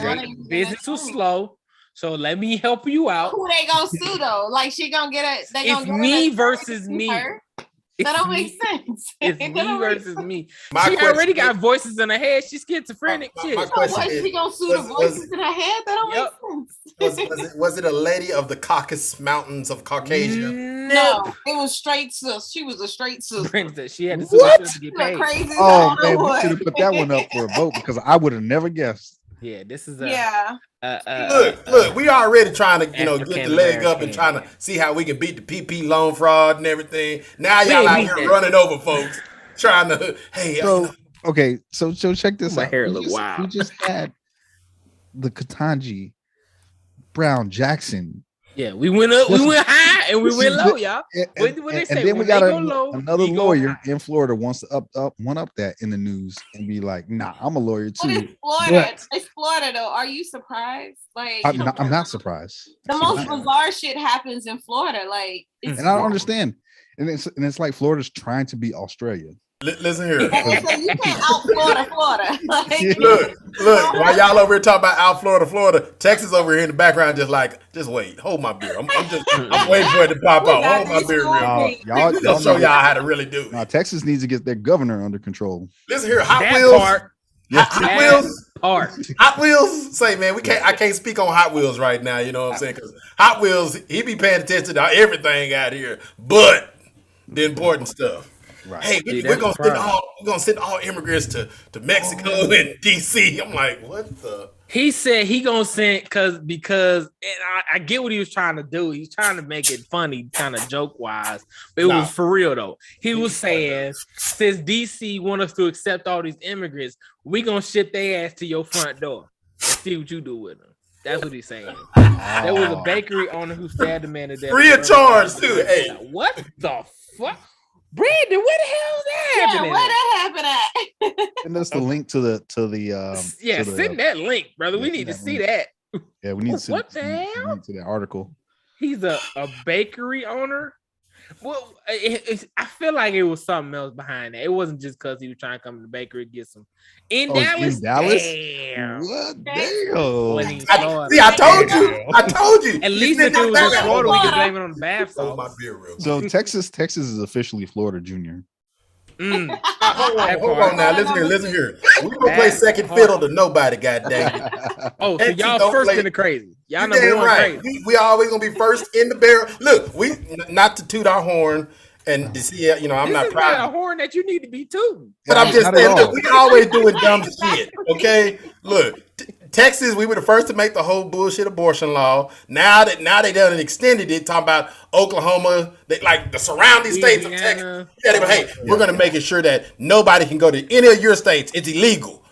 Speaker 1: business was slow. So let me help you out.
Speaker 2: Who they gonna sue though? Like she gonna get a?
Speaker 1: It's me versus me.
Speaker 2: That don't make sense.
Speaker 1: It's me versus me. She already got voices in her head. She's schizophrenic.
Speaker 2: My question is, she gonna sue the voices in her head? That don't make sense.
Speaker 4: Was it a lady of the Caucasus Mountains of Caucasia?
Speaker 2: No, it was straight sus. She was a straight sus.
Speaker 1: She had to to get paid.
Speaker 2: Crazy.
Speaker 3: Oh man, we should have put that one up for a vote because I would have never guessed.
Speaker 1: Yeah, this is
Speaker 4: look, we already trying to, get the leg up and trying to see how we can beat the PP loan fraud and everything. Now y'all out here running over folks, trying to,
Speaker 3: okay, so check this out.
Speaker 1: My hair look wild.
Speaker 3: We just had the Ketanji Brown Jackson.
Speaker 1: Yeah, we went up, we went high, and we went low, y'all.
Speaker 3: And then we got another lawyer in Florida wants to up that in the news and be like, "Nah, I'm a lawyer too."
Speaker 2: It's Florida though. Are you surprised? Like,
Speaker 3: I'm not surprised.
Speaker 2: The most bizarre shit happens in Florida. Like,
Speaker 3: and I don't understand. And it's like Florida's trying to be Australia.
Speaker 4: Listen here.
Speaker 2: So you can't out Florida. Like,
Speaker 4: look. While y'all over here talking about out Florida, Texas over here in the background, just wait. Hold my beer. I'm waiting for it to pop out. Hold my beer, y'all show y'all how to really do it.
Speaker 3: Now, Texas needs to get their governor under control.
Speaker 4: Listen here, Hot Wheels. Say, man, I can't speak on Hot Wheels right now. You know what I'm saying? Because Hot Wheels, he be paying attention to everything out here, but the important stuff. Right. Hey, we're gonna send all immigrants to Mexico and DC. I'm like, what the?
Speaker 1: He said he gonna send because and I get what he was trying to do. He's trying to make it funny, kind of joke wise, but it was for real though. He was saying since DC want us to accept all these immigrants, we gonna ship their ass to your front door and see what you do with them. That's what he's saying. There was a bakery owner who stabbed a man to death.
Speaker 4: Free of charge too. Hey,
Speaker 1: what the fuck? Brandon, where the hell is that happening?
Speaker 2: Where that happened at?
Speaker 3: And that's the link to the
Speaker 1: send that link, brother. We need to see that.
Speaker 3: Yeah, we need to see
Speaker 1: what the hell?
Speaker 3: Link to that article.
Speaker 1: He's a bakery owner. Well, I feel like it was something else behind that. It wasn't just because he was trying to come to the bakery and get some in Dallas.
Speaker 3: In Dallas?
Speaker 1: Damn.
Speaker 3: What? Damn.
Speaker 4: I told you.
Speaker 1: At least if it was in Florida, we could blame it on the bath sauce.
Speaker 3: So Texas is officially Florida Junior.
Speaker 4: Hold on now. Listen here. We gonna play second fiddle to nobody, goddamn.
Speaker 1: Oh, so y'all first in the crazy. Y'all
Speaker 4: number one
Speaker 1: right.
Speaker 4: Crazy. We always gonna be first in the barrel. Look, we not to toot our horn and to see, I'm not proud.
Speaker 1: Not a horn that you need to be tooting.
Speaker 4: But I'm just saying, look, we always doing dumb shit. Okay, look. Texas, we were the first to make the whole bullshit abortion law. Now they done extended it, talking about Oklahoma, like the surrounding states of Texas. We're gonna make it sure that nobody can go to any of your states. It's illegal.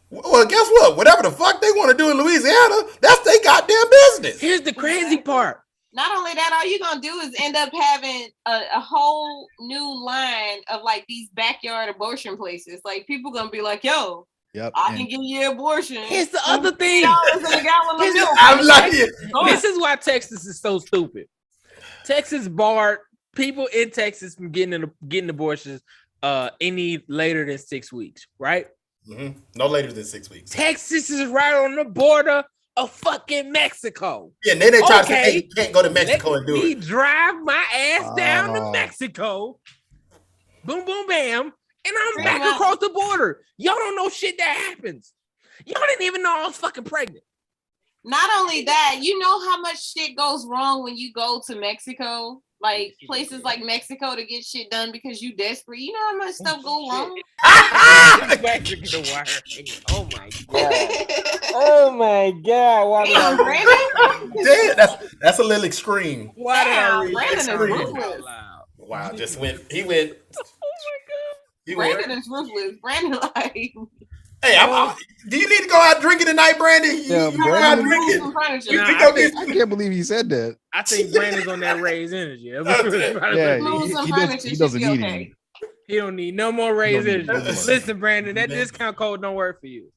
Speaker 4: Well, guess what? Whatever the fuck they want to do in Louisiana, that's their goddamn business.
Speaker 1: Here's the crazy part.
Speaker 2: Not only that, all you're gonna do is end up having a whole new line of like these backyard abortion places. Like people gonna be like, yo.
Speaker 3: Yep.
Speaker 2: I can give you an abortion.
Speaker 1: Here's the other thing.
Speaker 4: I'm like,
Speaker 1: this is why Texas is so stupid. Texas barred people in Texas from getting abortions any later than 6 weeks, right?
Speaker 4: Mm-hmm. No later than 6 weeks.
Speaker 1: Texas is right on the border of fucking Mexico.
Speaker 4: Yeah, and then they try to say, hey, you can't go to Mexico and do it.
Speaker 1: Drive my ass down to Mexico. Boom, boom, bam. And I'm back across the border. Y'all don't know shit that happens. Y'all didn't even know I was fucking pregnant.
Speaker 2: Not only that, you know how much shit goes wrong when you go to Mexico? Like places like Mexico to get shit done because you desperate. You know how much stuff go wrong?
Speaker 1: Oh my god. Oh my god. Why did
Speaker 2: I
Speaker 4: Damn, that's a little extreme.
Speaker 1: Why did I read
Speaker 2: Brandon is ruthless.
Speaker 4: Wow, he went.
Speaker 2: Brandon is ruthless. Brandon, like,
Speaker 4: hey, do you need to go out drinking tonight, Brandon?
Speaker 3: Yeah,
Speaker 4: you go out drinking.
Speaker 3: I can't believe he said that.
Speaker 1: I think Brandon's on that raised energy.
Speaker 3: He doesn't need any.
Speaker 1: He don't need no more raised energy. Listen, Brandon, that discount code don't work for you.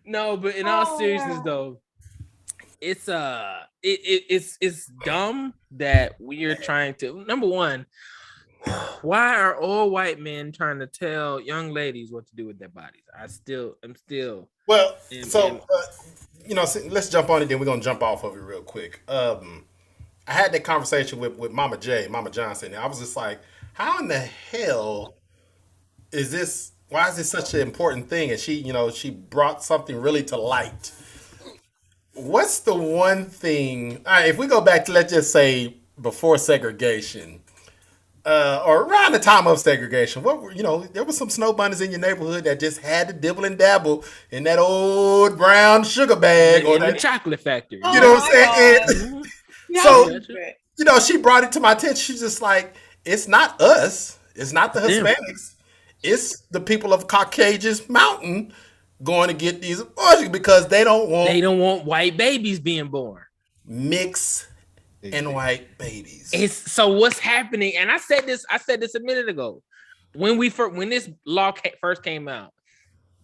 Speaker 1: No, but in all seriousness, though. It's dumb that we are trying to. Number one, why are all white men trying to tell young ladies what to do with their bodies? I'm still.
Speaker 4: Well, let's jump on it. Then we're gonna jump off of it real quick. I had that conversation with Mama Johnson, and I was just like, how in the hell is this? Why is this such an important thing? And she brought something really to light. What's the one thing? All right, if we go back to, let's just say before segregation, or around the time of segregation, there was some snow bunnies in your neighborhood that just had to dibble and dabble in that old brown sugar bag or
Speaker 1: the chocolate factory.
Speaker 4: You know what I'm saying? So, she brought it to my attention. She's just like, it's not us. It's not the Hispanics. It's the people of Caucasus Mountain going to get these abortions because they don't want
Speaker 1: white babies being born.
Speaker 4: Mixed and white babies.
Speaker 1: So what's happening? And I said this a minute ago when this law first came out.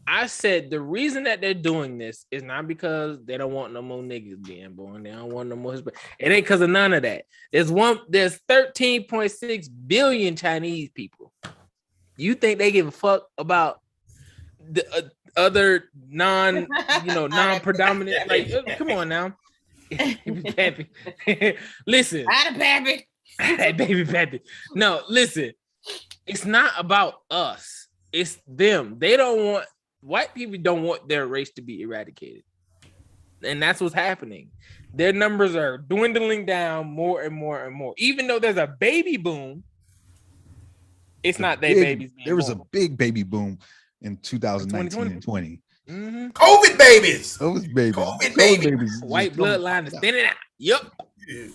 Speaker 1: I said the reason that they're doing this is not because they don't want no more niggas being born. They don't want no more. It ain't because of none of that. There's 13.6 billion Chinese people. You think they give a fuck about the other non-predominant? Like, come on now. Pappy. Listen.
Speaker 2: Pappy.
Speaker 1: Baby Pappy. No, listen. It's not about us. It's them. White people don't want their race to be eradicated. And that's what's happening. Their numbers are dwindling down more and more and more. Even though there's a baby boom, it's not their babies.
Speaker 3: There was a big baby boom in 2019 and 20.
Speaker 1: Mm-hmm.
Speaker 4: COVID babies.
Speaker 3: COVID babies.
Speaker 1: White bloodline is thinning out. Yep.
Speaker 4: Yeah.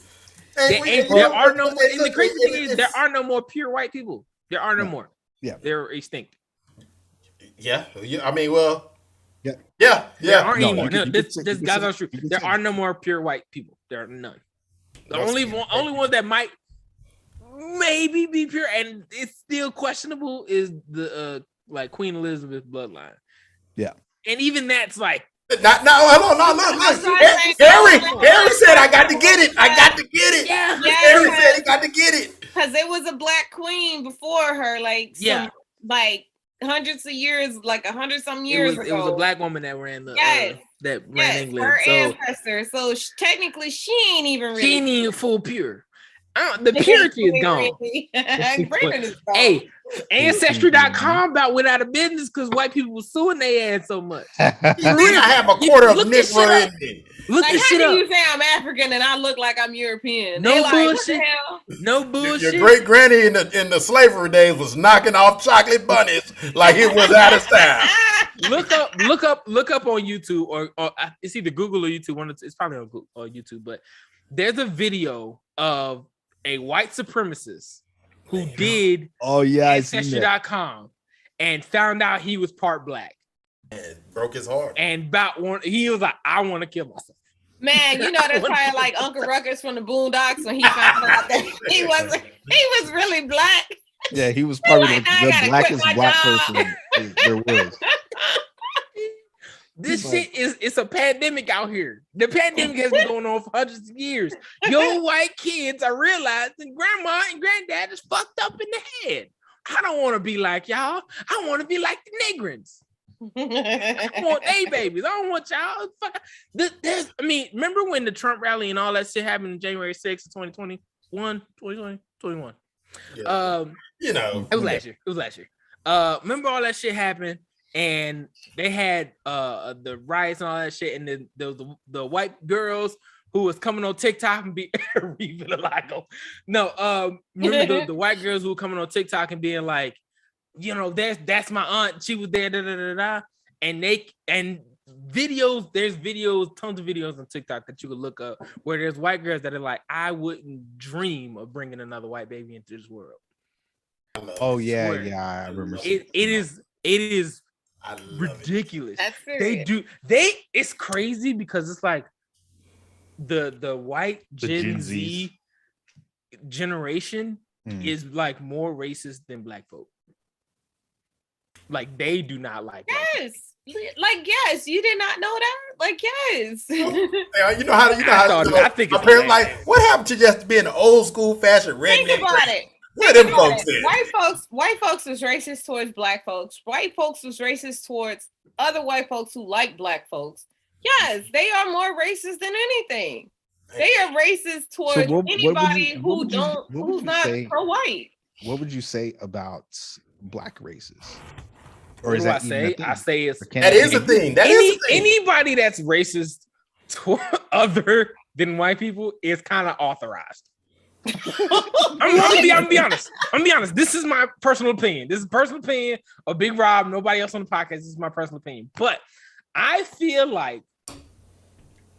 Speaker 1: There are no more. And the crazy thing is, there are no more pure white people. There are no more.
Speaker 3: Yeah.
Speaker 1: They're extinct.
Speaker 4: Yeah. I mean, well.
Speaker 3: Yeah.
Speaker 4: Yeah.
Speaker 1: There aren't anymore. No, this guys are true. There are no more pure white people. There are none. The only one that might maybe be pure, and it's still questionable, is the like Queen Elizabeth bloodline.
Speaker 3: Yeah.
Speaker 1: And even that's like,
Speaker 4: hold on, no. Harry said, I got to get it.
Speaker 1: Yeah.
Speaker 4: Harry said he got to get it.
Speaker 2: Because there was a black queen before her, like hundreds of years, like 100-some years ago.
Speaker 1: It was a black woman that ran England.
Speaker 2: Her ancestor. So technically, she ain't even really.
Speaker 1: She ain't even full pure. The purity is gone.
Speaker 2: Brandon is gone.
Speaker 1: Hey, Ancestry.com about went out of business because white people were suing their ass so much.
Speaker 4: I have a quarter of Negro in me.
Speaker 1: Look
Speaker 2: like,
Speaker 1: this
Speaker 2: how
Speaker 1: shit
Speaker 2: do
Speaker 1: up.
Speaker 2: you say I'm African and I look like I'm European?
Speaker 1: No
Speaker 2: like,
Speaker 1: bullshit. No bullshit.
Speaker 4: Your great granny in the slavery days was knocking off chocolate bunnies like it was out of style.
Speaker 1: Look up on YouTube or it's either Google or YouTube. It's probably on Google or YouTube, but there's a video of a white supremacist who did Ancestry.com and found out he was part black.
Speaker 4: And broke his heart.
Speaker 1: And he was like, I want to kill myself.
Speaker 2: Man, you know that's probably like Uncle Ruckus from the Boondocks when he found out that he was really black.
Speaker 3: Yeah, he was probably the blackest black person there was.
Speaker 1: This shit it's a pandemic out here. The pandemic has been going on for hundreds of years. Your white kids are realizing grandma and granddad is fucked up in the head. I don't want to be like y'all. I want to be like the Negrons. I want babies. I don't want y'all. Fuck. Remember when the Trump rally and all that shit happened in January 6th, 2021? Yeah. It was last year. Remember all that shit happened and they had the riots and all that shit, and then the white girls who was coming on TikTok and be remember the white girls who were coming on TikTok and being like, that's my aunt. She was there, and there's videos, tons of videos on TikTok that you could look up where there's white girls that are like, I wouldn't dream of bringing another white baby into this world.
Speaker 3: Oh yeah, I remember.
Speaker 1: It is ridiculous. It's crazy because it's like the white Gen Z generation is like more racist than black folk. Like they do not like
Speaker 2: yes, you did not know that. Like yes,
Speaker 1: I think
Speaker 4: apparently, like what happened to just being an old school fashion redneck?
Speaker 2: Think about it.
Speaker 4: Where them folks at?
Speaker 2: White folks was racist towards black folks. White folks was racist towards other white folks who like black folks. Yes, they are more racist than anything. They are racist towards anybody who's not pro-white.
Speaker 3: What would you say about black races?
Speaker 1: Or is that I say it's
Speaker 4: that is a thing.
Speaker 1: Anybody that's racist other than white people is kind of authorized. I'm gonna be honest. This is my personal opinion. This is personal opinion of Big Rob. Nobody else on the podcast. This is my personal opinion. But I feel like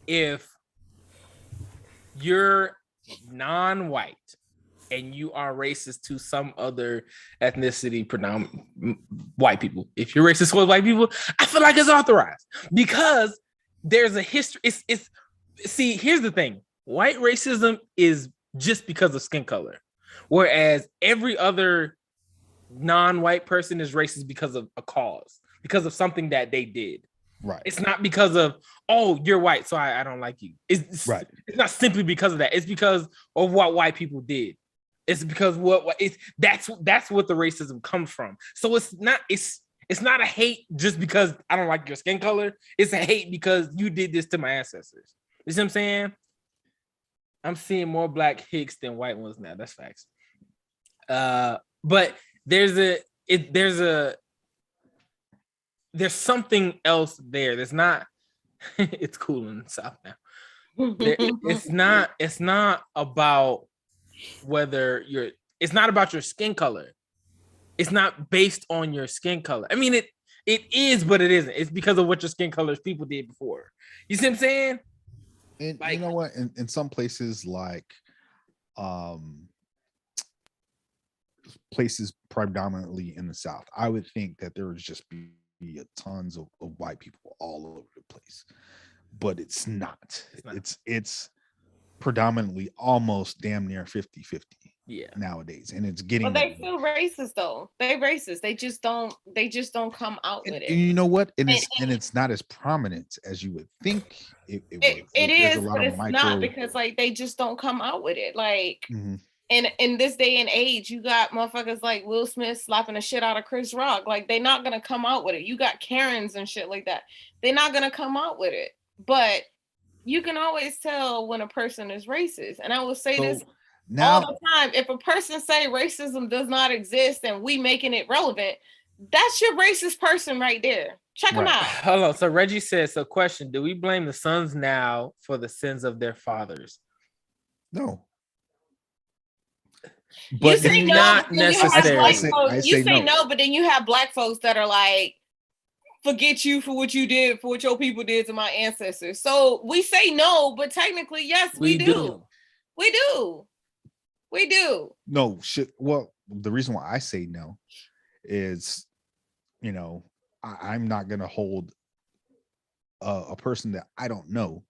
Speaker 1: if you're non-white and you are racist to some other ethnicity, predominant white people, if you're racist towards white people, I feel like it's authorized because there's a history. See, here's the thing: white racism is just because of skin color, whereas every other non-white person is racist because of a cause, because of something that they did.
Speaker 3: Right. It's
Speaker 1: not because of, oh, you're white, so I don't like you. It's right. It's not simply because of that. It's because of what white people did. It's because that's what the racism comes from. So it's not a hate just because I don't like your skin color. It's a hate because you did this to my ancestors. You see what I'm saying? I'm seeing more black Hicks than white ones now. That's facts. But there's something else there. There's not. It's cool in the South now. It's not about whether it's not about your skin color. It's not based on your skin color. I mean, it is, but it isn't. It's because of what your skin colors people did before. You see what I'm saying?
Speaker 3: And like, you know what? In some places, like places predominantly in the South, I would think that there would just be tons of white people all over the place, but it's not. It's predominantly almost damn near 50-50 nowadays, and it's getting.
Speaker 2: But they still racist though. They racist. They just don't come out with it.
Speaker 3: And you know what? And it's not as prominent as you would think it
Speaker 2: is, but it's not because like they just don't come out with it. Like in this day and age, you got motherfuckers like Will Smith slapping the shit out of Chris Rock. Like they're not gonna come out with it. You got Karens and shit like that. They're not gonna come out with it. But you can always tell when a person is racist. And I will say this.
Speaker 3: now
Speaker 2: all the time. If a person say racism does not exist and we making it relevant, that's your racist person right there. Check them out.
Speaker 1: Hold on. So Reggie says, so question, do we blame the sons now for the sins of their fathers?
Speaker 3: No.
Speaker 2: But you say no,
Speaker 1: not necessarily.
Speaker 2: You say no, but then you have black folks that are like, forget you for what you did, for what your people did to my ancestors. So we say no, but technically, yes, we do. We do. We do.
Speaker 3: No, shit. Well, the reason why I say no is, you know, I'm not going to hold a person that I don't know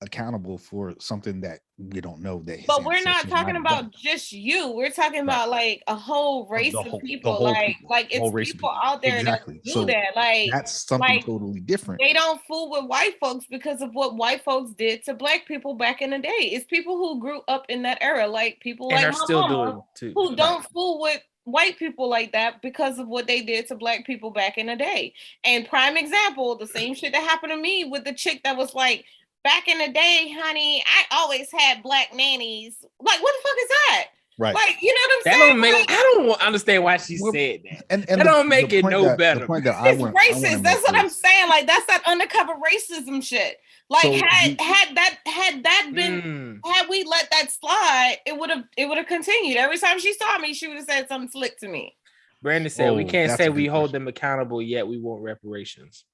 Speaker 3: accountable for something that we don't know.
Speaker 2: But we're not talking about just you. We're talking about like a whole race of people. Like it's people out there that do that. Like
Speaker 3: that's something totally different.
Speaker 2: They don't fool with white folks because of what white folks did to black people back in the day. It's people who grew up in that era, like people like my mama, who don't fool with white people like that because of what they did to black people back in the day. And prime example, the same shit that happened to me with the chick that was like, back in the day, honey, I always had black nannies. Like, what the fuck is that?
Speaker 3: Right.
Speaker 2: Like, you know what I'm
Speaker 1: that
Speaker 2: saying?
Speaker 1: Don't make, I don't understand why she said that. And that don't make it no better.
Speaker 2: It's racist. That's what I'm saying. Like, that's that undercover racism shit. Like, so had that been had we let that slide, it would have continued. Every time she saw me, she would have said something slick to me.
Speaker 1: Brandon said, we can't say we hold them accountable yet. We want reparations.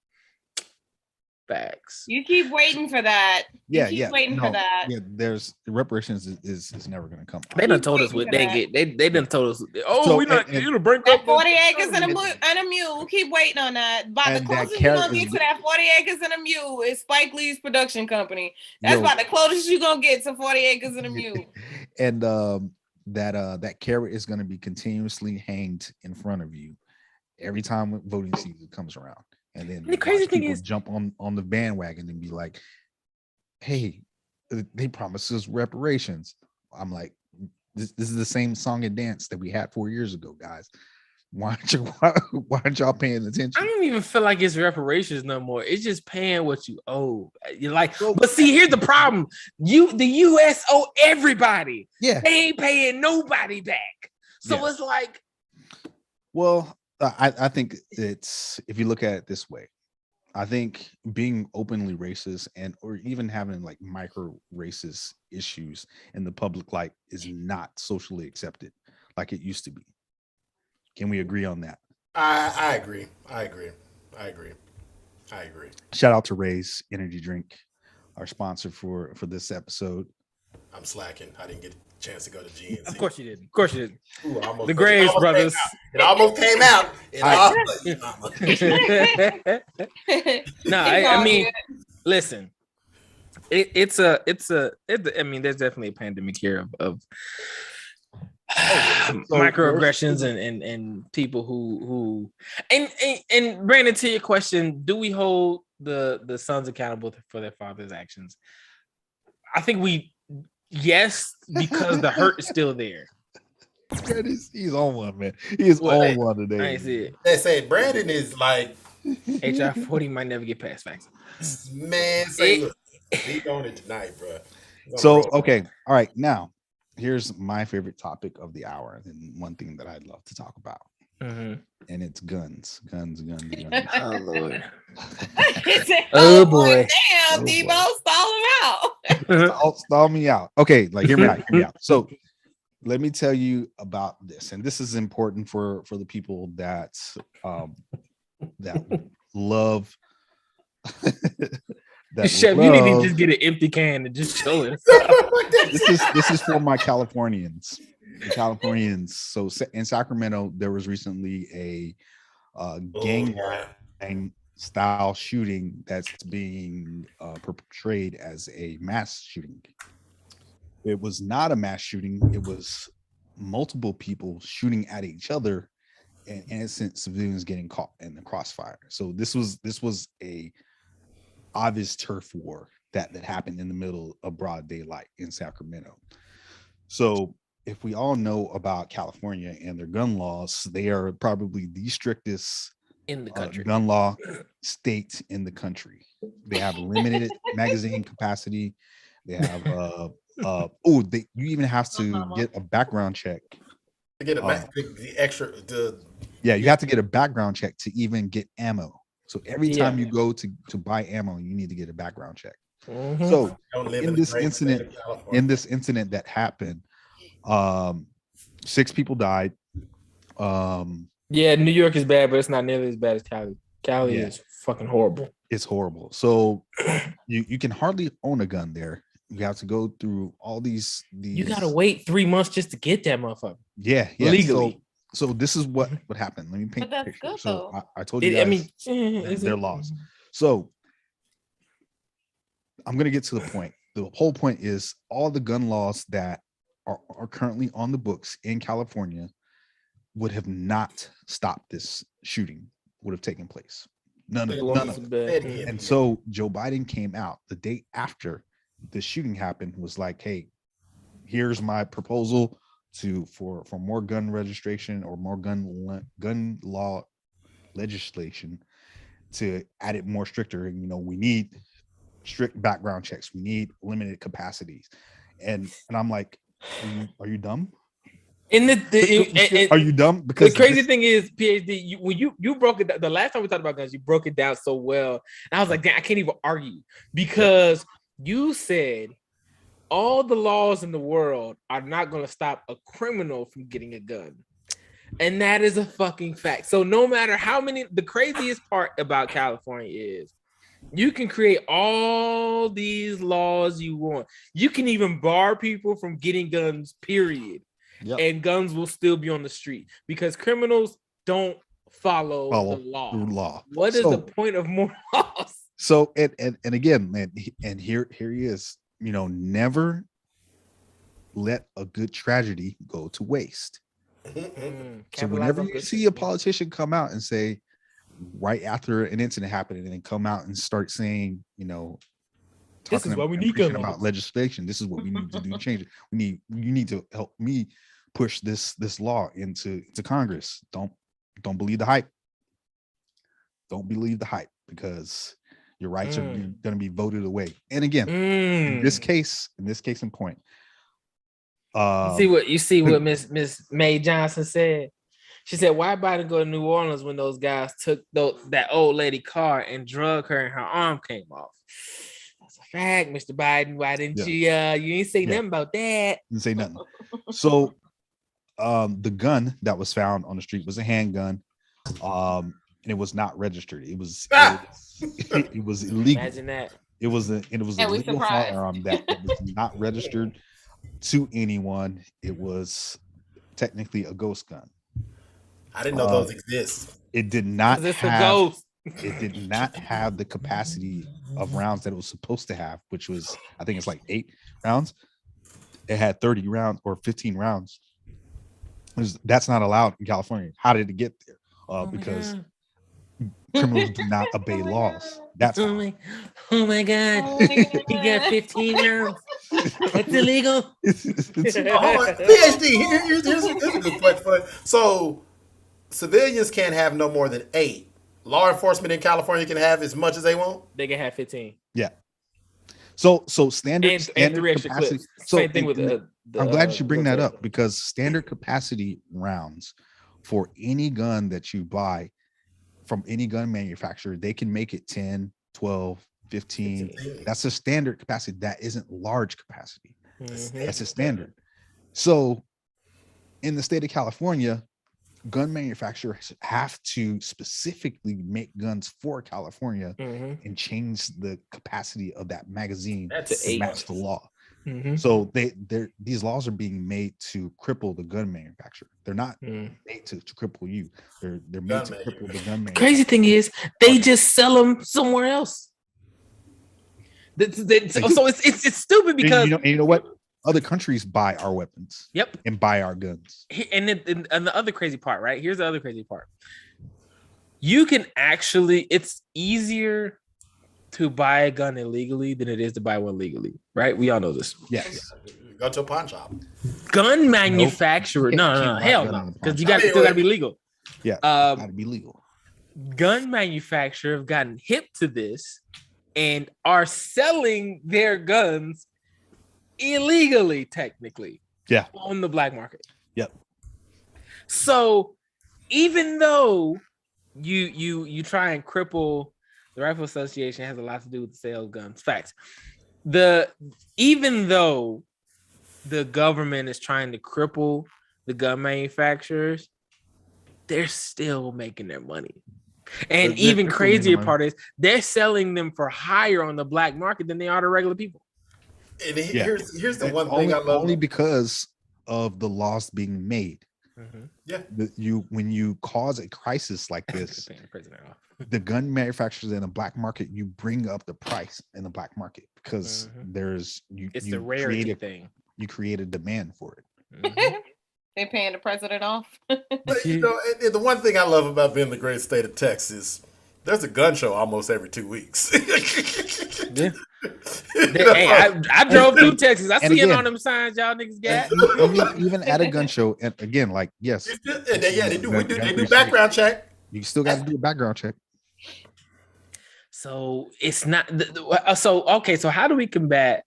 Speaker 1: Facts.
Speaker 2: You keep waiting for that. Waiting for that.
Speaker 3: Yeah, there's reparations is never gonna come.
Speaker 1: They done told us what they get. They done told us. Oh, so, we're not gonna break up
Speaker 2: 40 acres and a mule. Keep waiting on that. By the closest you're gonna get to that 40 acres and a mule is Spike Lee's production company. That's about the closest you're gonna get to 40 acres and a mule.
Speaker 3: And that carrot is gonna be continuously hanged in front of you every time voting season comes around. And then
Speaker 1: the crazy thing is,
Speaker 3: jump on the bandwagon and be like, "Hey, they promised us reparations." I'm like, "This is the same song and dance that we had 4 years ago, guys. Why aren't y'all paying attention?"
Speaker 1: I don't even feel like it's reparations no more. It's just paying what you owe. You're like, but see, here's the problem: the U.S. owe everybody.
Speaker 3: Yeah,
Speaker 1: they ain't paying nobody back. So it's like,
Speaker 3: well. I think it's, if you look at it this way, I think being openly racist or even having like micro racist issues in the public light is not socially accepted like it used to be. Can we agree on that?
Speaker 4: I agree.
Speaker 3: Shout out to Ray's Energy Drink, our sponsor for this episode.
Speaker 4: I'm slacking. I didn't get a chance to go to GNC.
Speaker 1: Of course you did. Of course you did.
Speaker 4: Ooh,
Speaker 1: the Graves brothers.
Speaker 4: It almost came out.
Speaker 1: I mean, listen. It's I mean, there's definitely a pandemic here of microaggressions and people who and Brandon, to your question, do we hold the sons accountable for their father's actions? I think yes, because the hurt is still there.
Speaker 3: He's on one, man. He is on one today.
Speaker 1: I ain't see it.
Speaker 4: They say Brandon is like
Speaker 1: HR 40 might never get past facts.
Speaker 4: Man, look, he's on it tonight, bro.
Speaker 3: So okay, all right. Now, here's my favorite topic of the hour, and one thing that I'd love to talk about.
Speaker 1: Mm-hmm.
Speaker 3: And it's guns.
Speaker 1: Oh Lord.
Speaker 2: Oh boy. Damn, Debo, stall him
Speaker 3: out. Stall me out. Okay, like hear me out. So let me tell you about this. And this is important for the people that love
Speaker 1: Chef, you need to just get an empty can and just chill it.
Speaker 3: This is for my Californians. So in Sacramento, there was recently a gang style shooting that's being portrayed as a mass shooting. It was not a mass shooting. It was multiple people shooting at each other and innocent civilians getting caught in the crossfire. So this was a obvious turf war that happened in the middle of broad daylight in Sacramento. So if we all know about California and their gun laws, they are probably the strictest
Speaker 1: in the country
Speaker 3: gun law state in the country. They have limited magazine capacity. They have You even have to get a background check.
Speaker 4: To get the extra.
Speaker 3: You have to get a background check to even get ammo. So every time you go to buy ammo, you need to get a background check. Mm-hmm. So in this incident that happened, 6 people died.
Speaker 1: New York is bad, but it's not nearly as bad as Cali. Cali is fucking horrible.
Speaker 3: It's horrible. So you can hardly own a gun there. You have to go through all these.
Speaker 1: You gotta wait 3 months just to get that motherfucker.
Speaker 3: Yeah.
Speaker 1: Legally.
Speaker 3: So this is what happened. Let me paint a picture. So I told you guys their laws. So I'm gonna get to the point. The whole point is all the gun laws that are currently on the books in California would have not stopped this shooting would have taken place. None of it. And so Joe Biden came out the day after the shooting happened, was like, hey, here's my proposal for more gun registration or more gun law legislation to add it more stricter. And we need strict background checks. We need limited capacities. And I'm like, are you dumb?
Speaker 1: Are
Speaker 3: you dumb? Because
Speaker 1: the crazy thing is, PhD, when you broke it, the last time we talked about guns, you broke it down so well. And I was like, damn, I can't even argue because you said all the laws in the world are not going to stop a criminal from getting a gun. And that is a fucking fact. So no matter how many, the craziest part about California is you can create all these laws you want. You can even bar people from getting guns, period. Yep. And guns will still be on the street because criminals don't follow the law. What is the point of more laws?
Speaker 3: So and again, man, and here he is. Never let a good tragedy go to waste. So whenever you see a politician come out and say, right after an incident happened, and then come out and start saying,
Speaker 1: this is what we need
Speaker 3: about legislation. This is what we need to do to change it. You need to help me push this law into Congress. Don't believe the hype. Don't believe the hype because your rights are going to be voted away. And again, in this case in point,
Speaker 1: you see what Miss Mae Johnson said. She said, "Why Biden go to New Orleans when those guys took that old lady car and drug her and her arm came off?" Fact, Mr. Biden, why didn't you ain't say nothing about that?
Speaker 3: Didn't say nothing. So the gun that was found on the street was a handgun, and it was not registered. It was illegal.
Speaker 1: Imagine that.
Speaker 3: It was a legal firearm that was not registered to anyone. It was technically a ghost gun.
Speaker 4: I didn't know those exist.
Speaker 3: It did not have. It did not have the capacity of rounds that it was supposed to have, which was, I think it's like 8 rounds. It had 30 rounds or 15 rounds. That's not allowed in California. How did it get there? Because criminals do not obey laws. That's
Speaker 1: oh my god. He got 15 rounds. That's illegal.
Speaker 4: PhD, here's a good question. So civilians can't have no more than 8. Law enforcement in California can have as much as they want.
Speaker 1: They can have 15.
Speaker 3: Yeah. So standard
Speaker 1: 3 extra
Speaker 3: capacity.
Speaker 1: clips. Same thing with the
Speaker 3: I'm glad you bring that up because standard capacity rounds for any gun that you buy from any gun manufacturer, they can make it 10, 12, 15. That's a standard capacity. That isn't large capacity. Mm-hmm. That's a standard. So in the state of California, gun manufacturers have to specifically make guns for California and change the capacity of that magazine to match the law. Mm-hmm. So these laws are being made to cripple the gun manufacturer. They're not made to cripple you. They're made to cripple the gun manufacturer.
Speaker 1: Crazy thing is, they just sell them somewhere else. So it's stupid because
Speaker 3: and you know what? Other countries buy our weapons.
Speaker 1: Yep.
Speaker 3: And buy our guns.
Speaker 1: And the other crazy part, right? Here's the other crazy part. You can actually, it's easier to buy a gun illegally than it is to buy one legally, right? We all know this.
Speaker 3: Yes.
Speaker 4: Go to a pawn shop.
Speaker 1: Gun manufacturer. No, hell no. Because you still gotta be legal.
Speaker 3: Yeah. Gotta be legal.
Speaker 1: Gun manufacturer have gotten hip to this and are selling their guns illegally, technically.
Speaker 3: Yeah.
Speaker 1: On the black market.
Speaker 3: Yep.
Speaker 1: So even though you try and cripple the Rifle Association, has a lot to do with the sale of guns. Facts. Even though the government is trying to cripple the gun manufacturers, they're still making their money. And even crazier part is they're selling them for higher on the black market than they are to regular people.
Speaker 4: And here's the one thing I love.
Speaker 3: Only because of the laws being made.
Speaker 1: Mm-hmm.
Speaker 4: Yeah.
Speaker 3: When you cause a crisis like this, the gun manufacturers in the black market, you bring up the price in the black market because it's
Speaker 1: the rarity thing.
Speaker 3: You create a demand for it.
Speaker 2: Mm-hmm. They paying the president off.
Speaker 4: But and the one thing I love about being the great state of Texas, there's a gun show almost every 2 weeks.
Speaker 1: Yeah. Hey, I drove through Texas. I see it on them signs y'all niggas got.
Speaker 3: Even at a gun show, and again, like yes,
Speaker 4: they do background check.
Speaker 3: You still got to do a background check.
Speaker 1: So it's not. So how do we combat?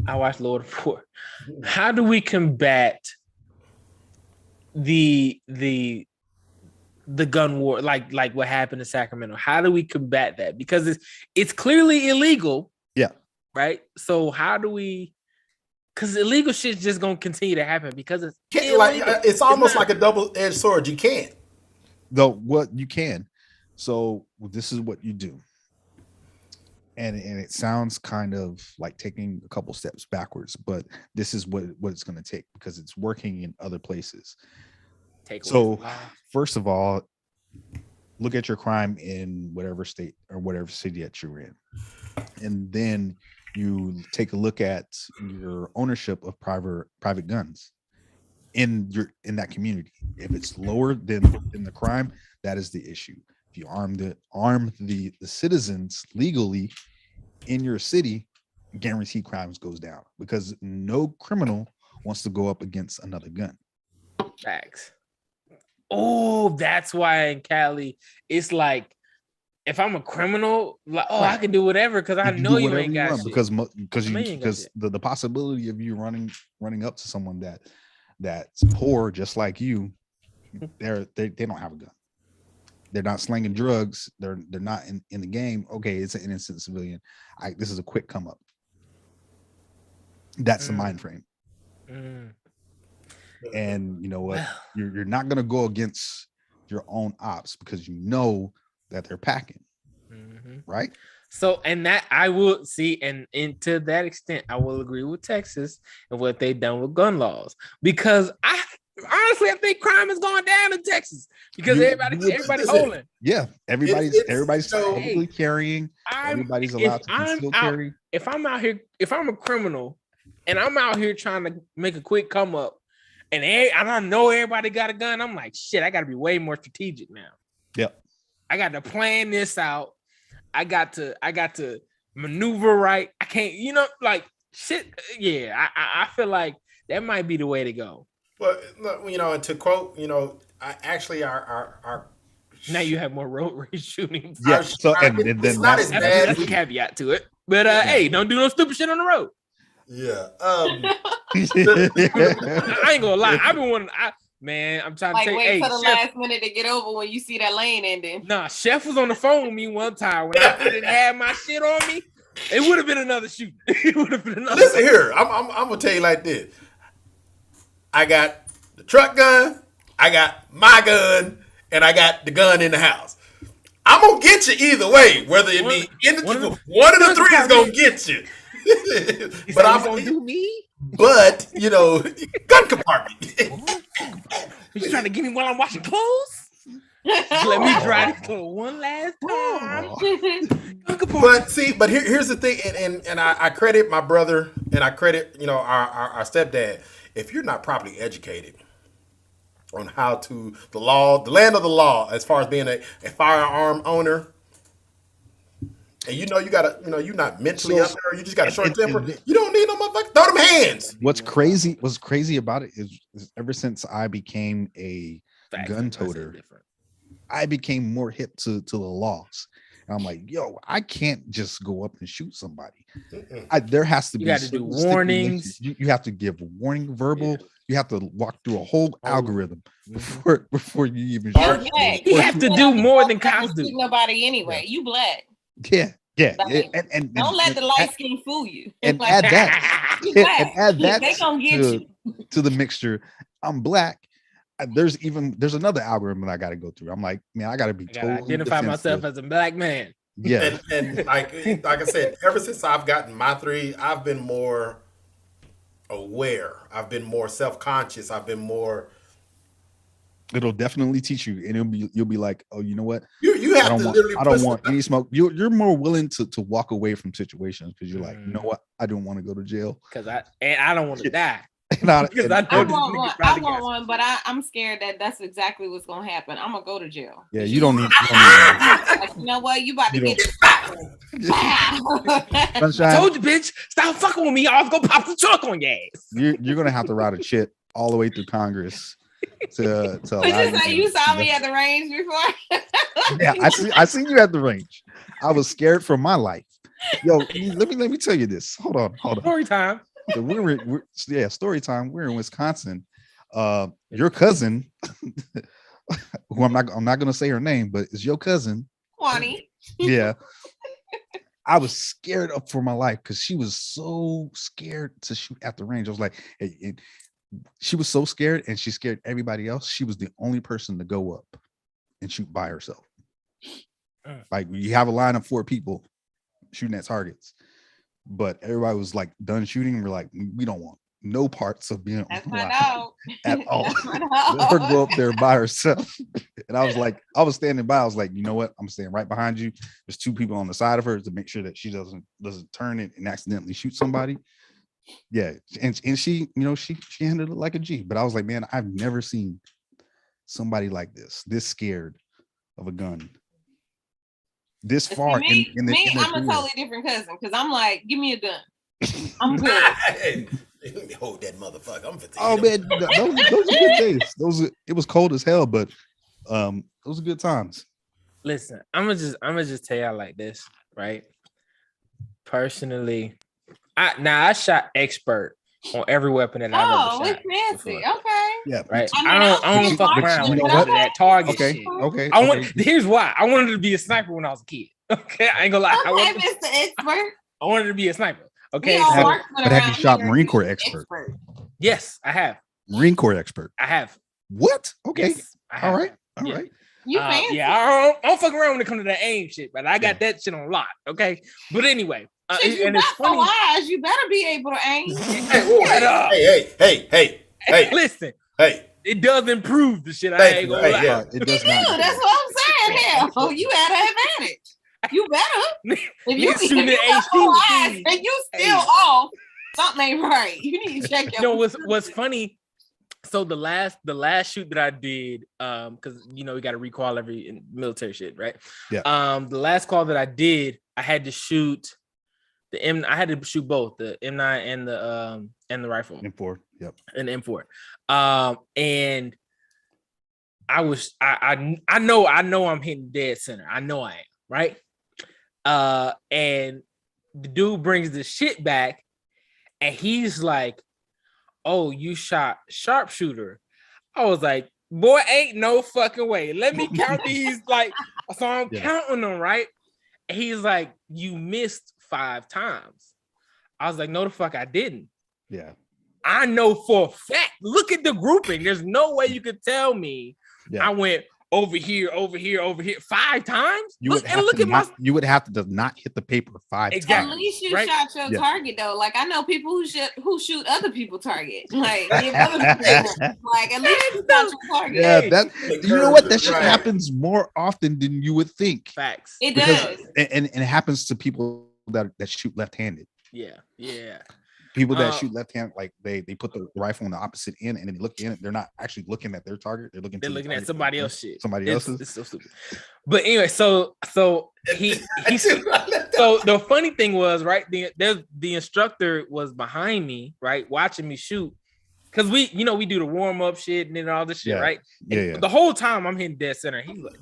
Speaker 1: I watched Lord of War. How do we combat the gun war, like what happened in Sacramento? How do we combat that? Because it's clearly illegal.
Speaker 3: Yeah.
Speaker 1: Right. So how do we? Because illegal shit's just gonna continue to happen because it's illegal.
Speaker 4: It's almost like a double-edged sword. You can't.
Speaker 3: Though what you can. So this is what you do. And it sounds kind of like taking a couple steps backwards, but this is what it's going to take because it's working in other places. So first of all, look at your crime in whatever state or whatever city that you're in. And then you take a look at your ownership of private guns in that community. If it's lower than the crime, that is the issue. If you arm the citizens legally in your city, guaranteed crimes goes down because no criminal wants to go up against another gun.
Speaker 1: Facts. Oh, that's why in Cali it's like if I'm a criminal, like I can do whatever because I know you ain't got shit.
Speaker 3: Because the possibility of you running up to someone that's poor just like you, they don't have a gun. They're not slinging drugs. They're not in the game. Okay, it's an innocent civilian. This is a quick come up. That's the mind frame. And you know what? You're not gonna go against your own ops because you know that they're packing, right?
Speaker 1: So, and that I will see, and to that extent, I will agree with Texas and what they've done with gun laws because honestly, I think crime is going down in Texas because everybody's holding.
Speaker 3: Yeah, everybody's probably carrying. Everybody's allowed to conceal carry.
Speaker 1: If I'm out here, if I'm a criminal, and I'm out here trying to make a quick come up, and I know everybody got a gun, I'm like, shit, I got to be way more strategic now.
Speaker 3: Yep.
Speaker 1: I got to plan this out. I got to maneuver right. I can't, like shit. Yeah, I feel like that might be the way to go.
Speaker 4: Well, and to quote, our
Speaker 1: now you have more road rage shooting.
Speaker 3: Yeah, it's not as bad.
Speaker 1: That's a caveat to it. But hey, don't do no stupid shit on the road.
Speaker 4: Yeah.
Speaker 1: I ain't gonna lie. I've been wanting. I'm trying to say,
Speaker 2: wait for the last minute to get over when you see that lane ending.
Speaker 1: Nah, Chef was on the phone with me one time when I didn't have my shit on me. It would have been another shoot. It would have been another.
Speaker 4: Listen here, I'm gonna tell you like this. I got the truck gun, I got my gun, and I got the gun in the house. I'm gonna get you either way, whether it be one of the three is gonna get you. But I'm gonna do me. But gun compartment.
Speaker 1: You trying to get me while I'm washing clothes? Let me dry this clothes one last time.
Speaker 4: But here's the thing, and I credit my brother, and I credit our stepdad. If you're not properly educated on how to the land of the law, as far as being a firearm owner, and you gotta, you're not mentally up there, you just got a short temper, you don't need no motherfucker. Throw them hands.
Speaker 3: What's crazy about it is ever since I became a gun toter, I became more hip to the laws. And I'm like, yo, I can't just go up and shoot somebody. There has to be.
Speaker 1: You got to do warnings.
Speaker 3: You have to give warning, verbal. Yeah. You have to walk through a whole algorithm before you even.
Speaker 1: You have to do more than cops do.
Speaker 2: Nobody anyway. You black.
Speaker 3: Yeah. And
Speaker 2: don't let the light skin fool you.
Speaker 3: And add that. And add that.
Speaker 2: They gonna get you
Speaker 3: to the mixture. I'm black. There's another algorithm that I got to go through. I'm like, man, I got to be totally
Speaker 1: identify myself as a black man.
Speaker 3: Yeah,
Speaker 4: and like I said, ever since I've gotten my 3, I've been more aware. I've been more self-conscious. I've been more.
Speaker 3: It'll definitely teach you, and you'll be like, oh, you know what?
Speaker 4: You have to literally.
Speaker 3: I don't want any smoke. You're more willing to walk away from situations because you're like, you know what? I don't want to go to jail
Speaker 1: because I don't want to die.
Speaker 2: I want one, but I'm scared that that's exactly what's gonna happen. I'm gonna go to jail.
Speaker 3: Yeah, you don't need.
Speaker 2: Like, you know what? You about to get.
Speaker 1: I told you, bitch. Stop fucking with me. I was gonna pop the truck on your ass.
Speaker 3: You're gonna have to ride a chit all the way through Congress to.
Speaker 2: You saw me at the range before.
Speaker 3: Yeah, I seen you at the range. I was scared for my life. Yo, let me tell you this. Hold on.
Speaker 1: Story time.
Speaker 3: So story time. We're in Wisconsin. Your cousin, who I'm not gonna say her name, but it's your cousin,
Speaker 2: Juani.
Speaker 3: Yeah. I was scared up for my life because she was so scared to shoot at the range. I was like, hey, she was so scared, and she scared everybody else. She was the only person to go up and shoot by herself. Like, you have a line of 4 people shooting at targets. But everybody was like done shooting. We're like, we don't want no parts of being
Speaker 2: at
Speaker 3: all. Let her go up there by herself. And I was standing by. I was like, you know what? I'm staying right behind you. There's 2 people on the side of her to make sure that she doesn't turn it and accidentally shoot somebody. Yeah, and she, she handled it like a G. But I was like, man, I've never seen somebody like this scared of a gun. This far
Speaker 2: I'm a totally different cousin because I'm like, give me a gun. I'm good.
Speaker 4: Hold that motherfucker. I'm 15.
Speaker 3: Oh man, those are good days. It was cold as hell, but those are good times.
Speaker 1: Listen, I'm gonna just tell y'all like this, right? Personally, I shot expert on every weapon that I've ever shot.
Speaker 2: Oh, fancy. Okay.
Speaker 3: Yeah.
Speaker 1: Right. I don't fuck around with that target shit.
Speaker 3: Okay.
Speaker 1: Here's why. I wanted to be a sniper when I was a kid. Okay. I ain't gonna lie.
Speaker 2: Okay, Mr. Expert.
Speaker 1: I wanted to be a sniper. Okay.
Speaker 3: But have you shot Marine Corps expert?
Speaker 1: Yes, I have.
Speaker 3: Marine Corps expert.
Speaker 1: I have.
Speaker 3: What? Okay.
Speaker 1: Yes,
Speaker 3: all right.
Speaker 2: You fancy.
Speaker 1: Yeah, I don't fuck around when it comes to that aim shit, but I got that shit on lock. Okay. But anyway.
Speaker 2: And it's funny. Eyes, you better be able to aim.
Speaker 4: Hey,
Speaker 1: listen.
Speaker 4: Hey,
Speaker 1: it does improve the shit. I ain't gonna lie.
Speaker 3: Yeah, it does not.
Speaker 2: That's what I'm saying. Hell, you had an advantage. You better. If you
Speaker 1: shooting
Speaker 2: at eyes and you still off, something ain't right. You need to check your.
Speaker 1: What's funny? So the last shoot that I did, because we got to recall every military shit, right?
Speaker 3: Yeah.
Speaker 1: The last call that I did, I had to shoot. I had to shoot both the M9 and the rifle.
Speaker 3: M4, yep.
Speaker 1: And the M4. And I know I'm hitting dead center. I know I am, right? And the dude brings the shit back and he's like, oh, you shot sharpshooter. I was like, boy, ain't no fucking way. Let me count these. So I'm counting them, right? And he's like, you missed 5 times. I was like, no, the fuck I didn't.
Speaker 3: Yeah.
Speaker 1: I know for a fact. Look at the grouping. There's no way you could tell me I went over here, 5 times.
Speaker 3: You would have to not hit the paper 5 times.
Speaker 2: At least you shot your target though. Like, I know people who shoot other people's targets. Like, give other people, like, at least you shot your target.
Speaker 3: Yeah, you know what? That shit happens more often than you would think.
Speaker 1: Facts.
Speaker 2: It does.
Speaker 3: And it happens to people that shoot left-handed.
Speaker 1: Yeah.
Speaker 3: People that shoot left-handed, like they put the rifle on the opposite end and then they look in it. They're not actually looking at their target. They're looking at
Speaker 1: somebody else's shit.
Speaker 3: Somebody else's.
Speaker 1: It's so stupid. But anyway, so he so the funny thing was, right? The instructor was behind me, right, watching me shoot, because we do the warm up shit and then all this shit, right?
Speaker 3: Yeah.
Speaker 1: The whole time I'm hitting dead center. He's like,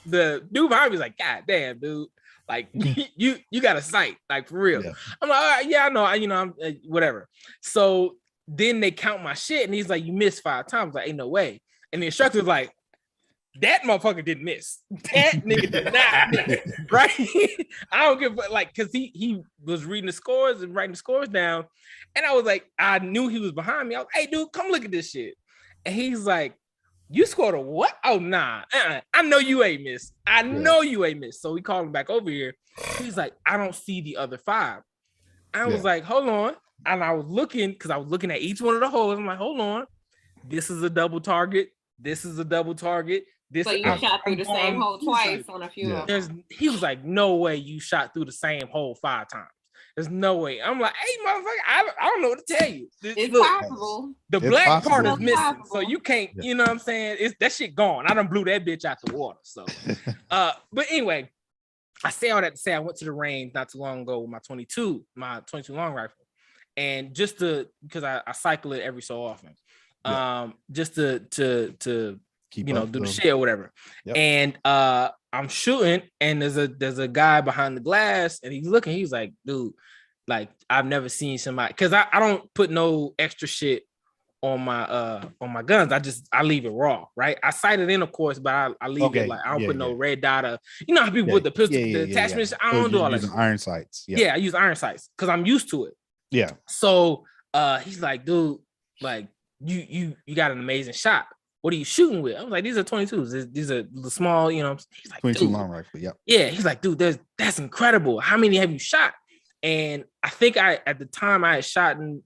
Speaker 1: the dude behind me is like, God damn, dude. Like you got a sight, like for real. Yeah. I'm like, all right, yeah, I know, I'm whatever. So then they count my shit, and he's like, you missed 5 times. Like, ain't no way. And the instructor's like, that motherfucker didn't miss. That nigga did not miss, right? I don't give like, cause he was reading the scores and writing the scores down, and I was like, I knew he was behind me. I was, hey, dude, come look at this shit. And he's like, you scored a what? Oh, nah. I know you ain't missed. I know you ain't missed. So we called him back over here. He's like, I don't see the other 5. I was like, hold on. And I was looking, because I was looking at each one of the holes. I'm like, hold on. This is a double target. This is a double target.
Speaker 2: So you shot through the same hole twice on a few of them.
Speaker 1: He was like, no way you shot through the same hole 5 times. There's no way. I'm like, hey, motherfucker, I don't know what to tell you.
Speaker 2: It's possible.
Speaker 1: The black part is missing, so you can't, you know what I'm saying? It's that shit gone. I done blew that bitch out the water. So, but anyway, I say all that to say I went to the range not too long ago with my 22 long rifle, and just because I cycle it every so often, just to keep do the shit or whatever. Yep. And I'm shooting, and there's a guy behind the glass, and he's looking. He's like, dude, like I've never seen somebody, because I don't put no extra shit on my guns. I leave it raw, right? I sight it in, of course, but I leave it like I don't put no red dot. You know how people with the pistol, the attachments. I don't do all that.
Speaker 3: Iron sights.
Speaker 1: Yeah, I use iron sights because I'm used to it.
Speaker 3: Yeah.
Speaker 1: So he's like, dude, like you got an amazing shot. What are you shooting with? I was like, these are 22s. These are the small, He's like,
Speaker 3: 22 long rifle. Yeah.
Speaker 1: Yeah. He's like, dude, that's incredible. How many have you shot? And I think at the time I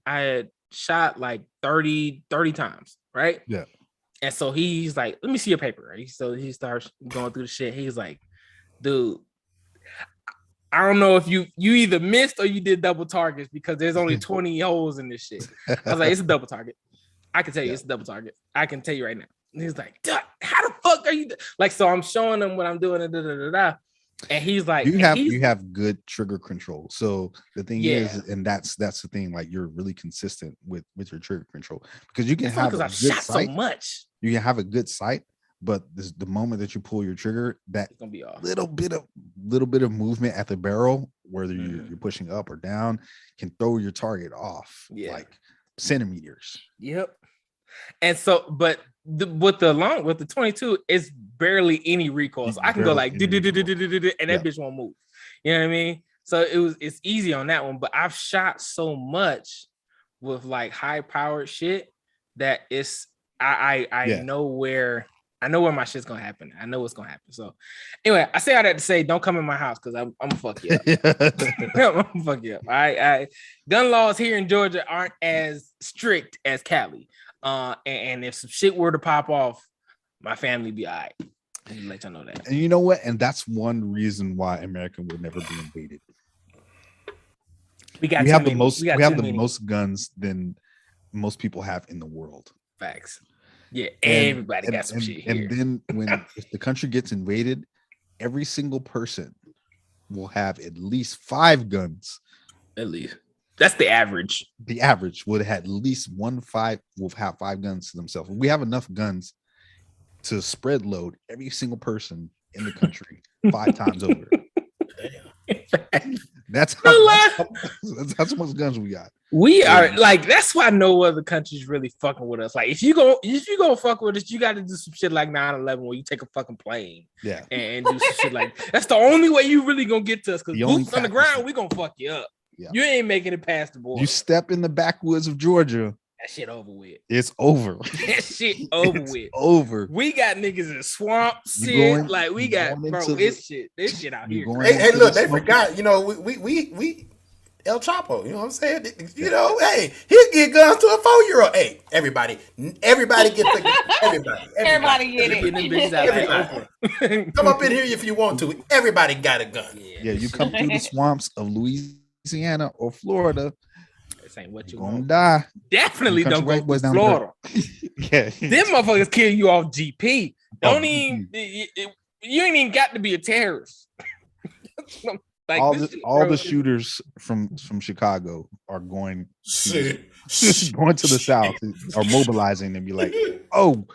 Speaker 1: had shot like 30 times, right?
Speaker 3: Yeah.
Speaker 1: And so he's like, let me see your paper, right? So he starts going through the shit. He's like, dude, I don't know if you either missed or you did double targets, because there's only 20 holes in this shit. I was like, it's a double target. I can tell you it's a double target. I can tell you right now. And he's like, how the fuck are you? Like, so I'm showing him what I'm doing. And he's like,
Speaker 3: you have good trigger control. So the thing is, and that's the thing, like you're really consistent with your trigger control, because you can have
Speaker 1: I've shot sight, so much.
Speaker 3: You can have a good sight, but the moment that you pull your trigger, that
Speaker 1: gonna be off.
Speaker 3: little bit of movement at the barrel, whether you're pushing up or down, can throw your target off like centimeters.
Speaker 1: Yep. And so, but with the 22, it's barely any recoil. So I can go like and that bitch won't move. You know what I mean? So it's easy on that one. But I've shot so much with like high powered shit that it's I know where my shit's gonna happen. I know what's gonna happen. So anyway, I say all that to say, don't come in my house, because I'm gonna fuck you up. I'm gonna fuck you up. All right. Gun laws here in Georgia aren't as strict as Cali. And if some shit were to pop off, my family be all right. I'll let y'all know that.
Speaker 3: And you know what? And that's one reason why America will never be invaded. We have the most guns than most people have in the world.
Speaker 1: Facts. Yeah, everybody got some shit here.
Speaker 3: And then if the country gets invaded, every single person will have at least 5 guns.
Speaker 1: At least. That's the average.
Speaker 3: The average would have at least will have 5 guns to themselves. We have enough guns to spread load every single person in the country 5 times over. That's how much guns we got.
Speaker 1: We are like, that's why no other country's really fucking with us. Like, if you go fuck with us, you got to do some shit like 9/11, where you take a fucking plane, and do some shit like that. That's the only way you really gonna get to us. Because boots on the ground, we gonna fuck you up. Yeah. You ain't making it past the border.
Speaker 3: You step in the backwoods of Georgia,
Speaker 1: that shit over with.
Speaker 3: It's over.
Speaker 1: That shit over with.
Speaker 3: Over.
Speaker 1: We got niggas in swamps. Like we got, bro. This shit out here.
Speaker 4: Hey, look, they forgot. We El Chapo. You know what I'm saying? Hey, he'll get guns to a 4-year-old. Hey, everybody get everybody get it. Everybody. Come up in here if you want to. Everybody got a gun.
Speaker 3: Yeah, you come through the swamps of Louisiana or Florida.
Speaker 1: This ain't what you
Speaker 3: gonna
Speaker 1: want.
Speaker 3: Die.
Speaker 1: Definitely don't go to Florida. Them motherfuckers kill you off GP. You ain't even got to be a terrorist. Like
Speaker 3: all the shooters from Chicago are going to the South, are mobilizing and be like, "Oh,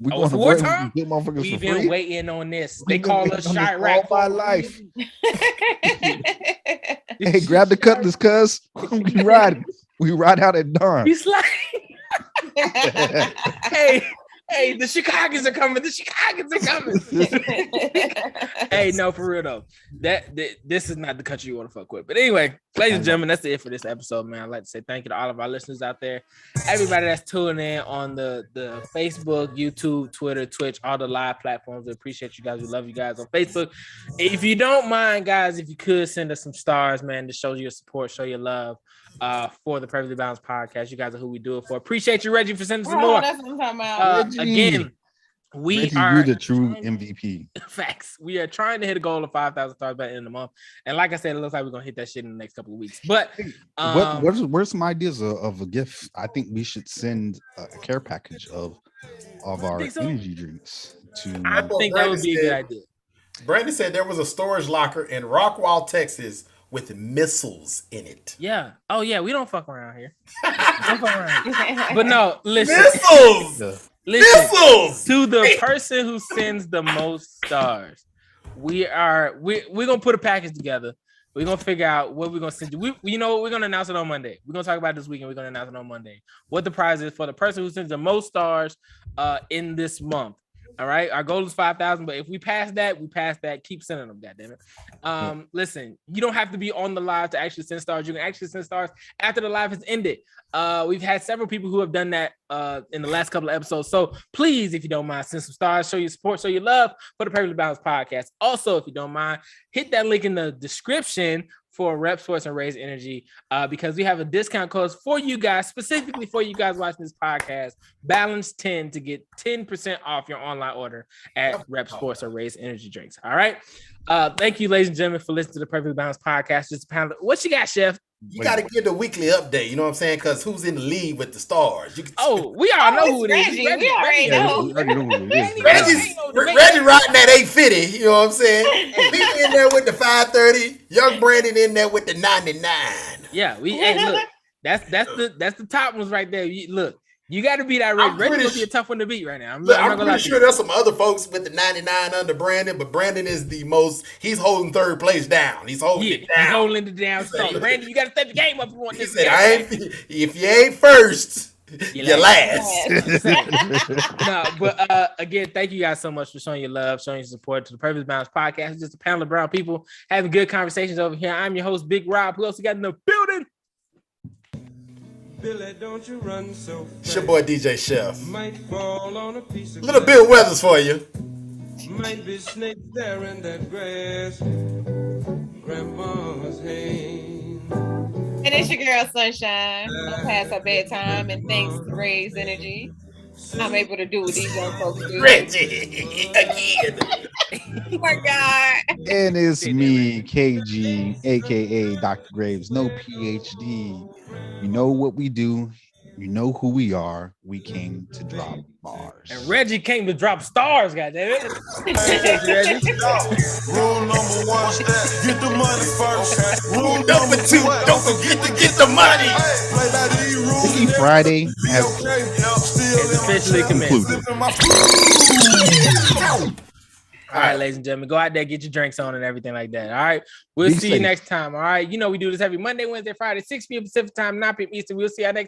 Speaker 3: we're going to
Speaker 1: wartime.
Speaker 3: Get motherfuckers
Speaker 1: We've
Speaker 3: for free.
Speaker 1: been waiting on this. They call us Chirac
Speaker 3: all my life." Hey, grab the cutlass, cuz we ride out at dawn.
Speaker 1: He's like, hey, the Chicagans are coming. The Chicagans are coming. Hey, no, for real though. This is not the country you want to fuck with. But anyway, ladies and gentlemen, that's it for this episode, man. I'd like to say thank you to all of our listeners out there. Everybody that's tuning in on the Facebook, YouTube, Twitter, Twitch, all the live platforms. We appreciate you guys. We love you guys on Facebook. If you don't mind, guys, if you could send us some stars, man, to show your support, show your love. For the Perfectly Balanced Podcast. You guys are who we do it for. Appreciate you, Reggie, for sending some more.
Speaker 2: That's what I'm talking about.
Speaker 1: Again,
Speaker 3: Reggie, you're the true MVP.
Speaker 1: Facts. We are trying to hit a goal of 5,000 stars by the end of the month. And like I said, it looks like we're going to hit that shit in the next couple of weeks. But
Speaker 3: where's some ideas of a gift? I think we should send a care package of our energy drinks to.
Speaker 1: I think that would be a good idea.
Speaker 4: Brandon said there was a storage locker in Rockwall, Texas, with missiles in it.
Speaker 1: Yeah. Oh yeah, we don't fuck around here. But no, listen.
Speaker 4: Missiles.
Speaker 1: Missiles to the person who sends the most stars. We're gonna put a package together. We're gonna figure out what we're gonna send you. We're gonna announce it on Monday. We're gonna talk about it this weekend. We're gonna announce it on Monday. What the prize is for the person who sends the most stars in this month. All right, our goal is 5,000, but if we pass that, we pass that. Keep sending them, goddammit. Listen, you don't have to be on the live to actually send stars. You can actually send stars after the live has ended. We've had several people who have done that in the last couple of episodes. So please, if you don't mind, send some stars, show your support, show your love for the Perfectly Balanced Podcast. Also, if you don't mind, hit that link in the description for Rep Sports and Raise Energy, because we have a discount code for you guys, specifically for you guys watching this podcast, Balance 10, to get 10% off your online order at Rep Sports or Raise Energy Drinks. All right. Thank you, ladies and gentlemen, for listening to the Perfectly Balanced Podcast. Just a pound. What you got, Chef?
Speaker 4: You got to give the weekly update. You know what I'm saying? Because who's in the lead with the stars?
Speaker 1: We all know who it is.
Speaker 2: Reggie. We already know.
Speaker 4: Reggie riding that 850. You know what I'm saying? People in there with the 530. Young Brandon in there with the 99.
Speaker 1: Yeah, look. That's the top ones right there. Look. You got to be that Reggie. Reggie gonna be a tough one to beat right now.
Speaker 4: I'm pretty sure there's some other folks with the 99 under Brandon, but Brandon is the most. He's holding third place down. He's holding it down.
Speaker 1: He's holding it down. So, Brandon, you got to step the game up if you want this.
Speaker 4: He said, "If you ain't first, you're last."
Speaker 1: No, but again, thank you guys so much for showing your love, showing your support to the Perfectly Balanced Podcast. It's just a panel of brown people having good conversations over here. I'm your host, Big Rob. Who else we got in the building?
Speaker 5: Billy, don't you run so fast.
Speaker 4: It's your boy DJ Chef.
Speaker 5: Might fall on a piece of
Speaker 4: Little Bill Weathers for you.
Speaker 5: Might be snakes there in that grass. Grandma's hand.
Speaker 2: And it's your girl Sunshine. I'm past her bedtime, and thanks to Raise Energy, I'm able to do what these young folks do.
Speaker 4: Reggie again.
Speaker 2: Oh my God.
Speaker 3: And it's me, KG, aka Dr. Graves. No PhD. You know what we do. You know who we are. We came to drop bars.
Speaker 1: And Reggie came to drop stars, goddammit.
Speaker 6: Rule number one, get the money first. Rule
Speaker 4: Number two, don't forget to get the money.
Speaker 3: Freaky Friday has
Speaker 1: officially
Speaker 3: concluded.
Speaker 1: All right, ladies and gentlemen, go out there, get your drinks on and everything like that. All right, we'll see you next time. All right, you know we do this every Monday, Wednesday, Friday, 6 p.m. Pacific time, 9 p.m. Eastern. We'll see you next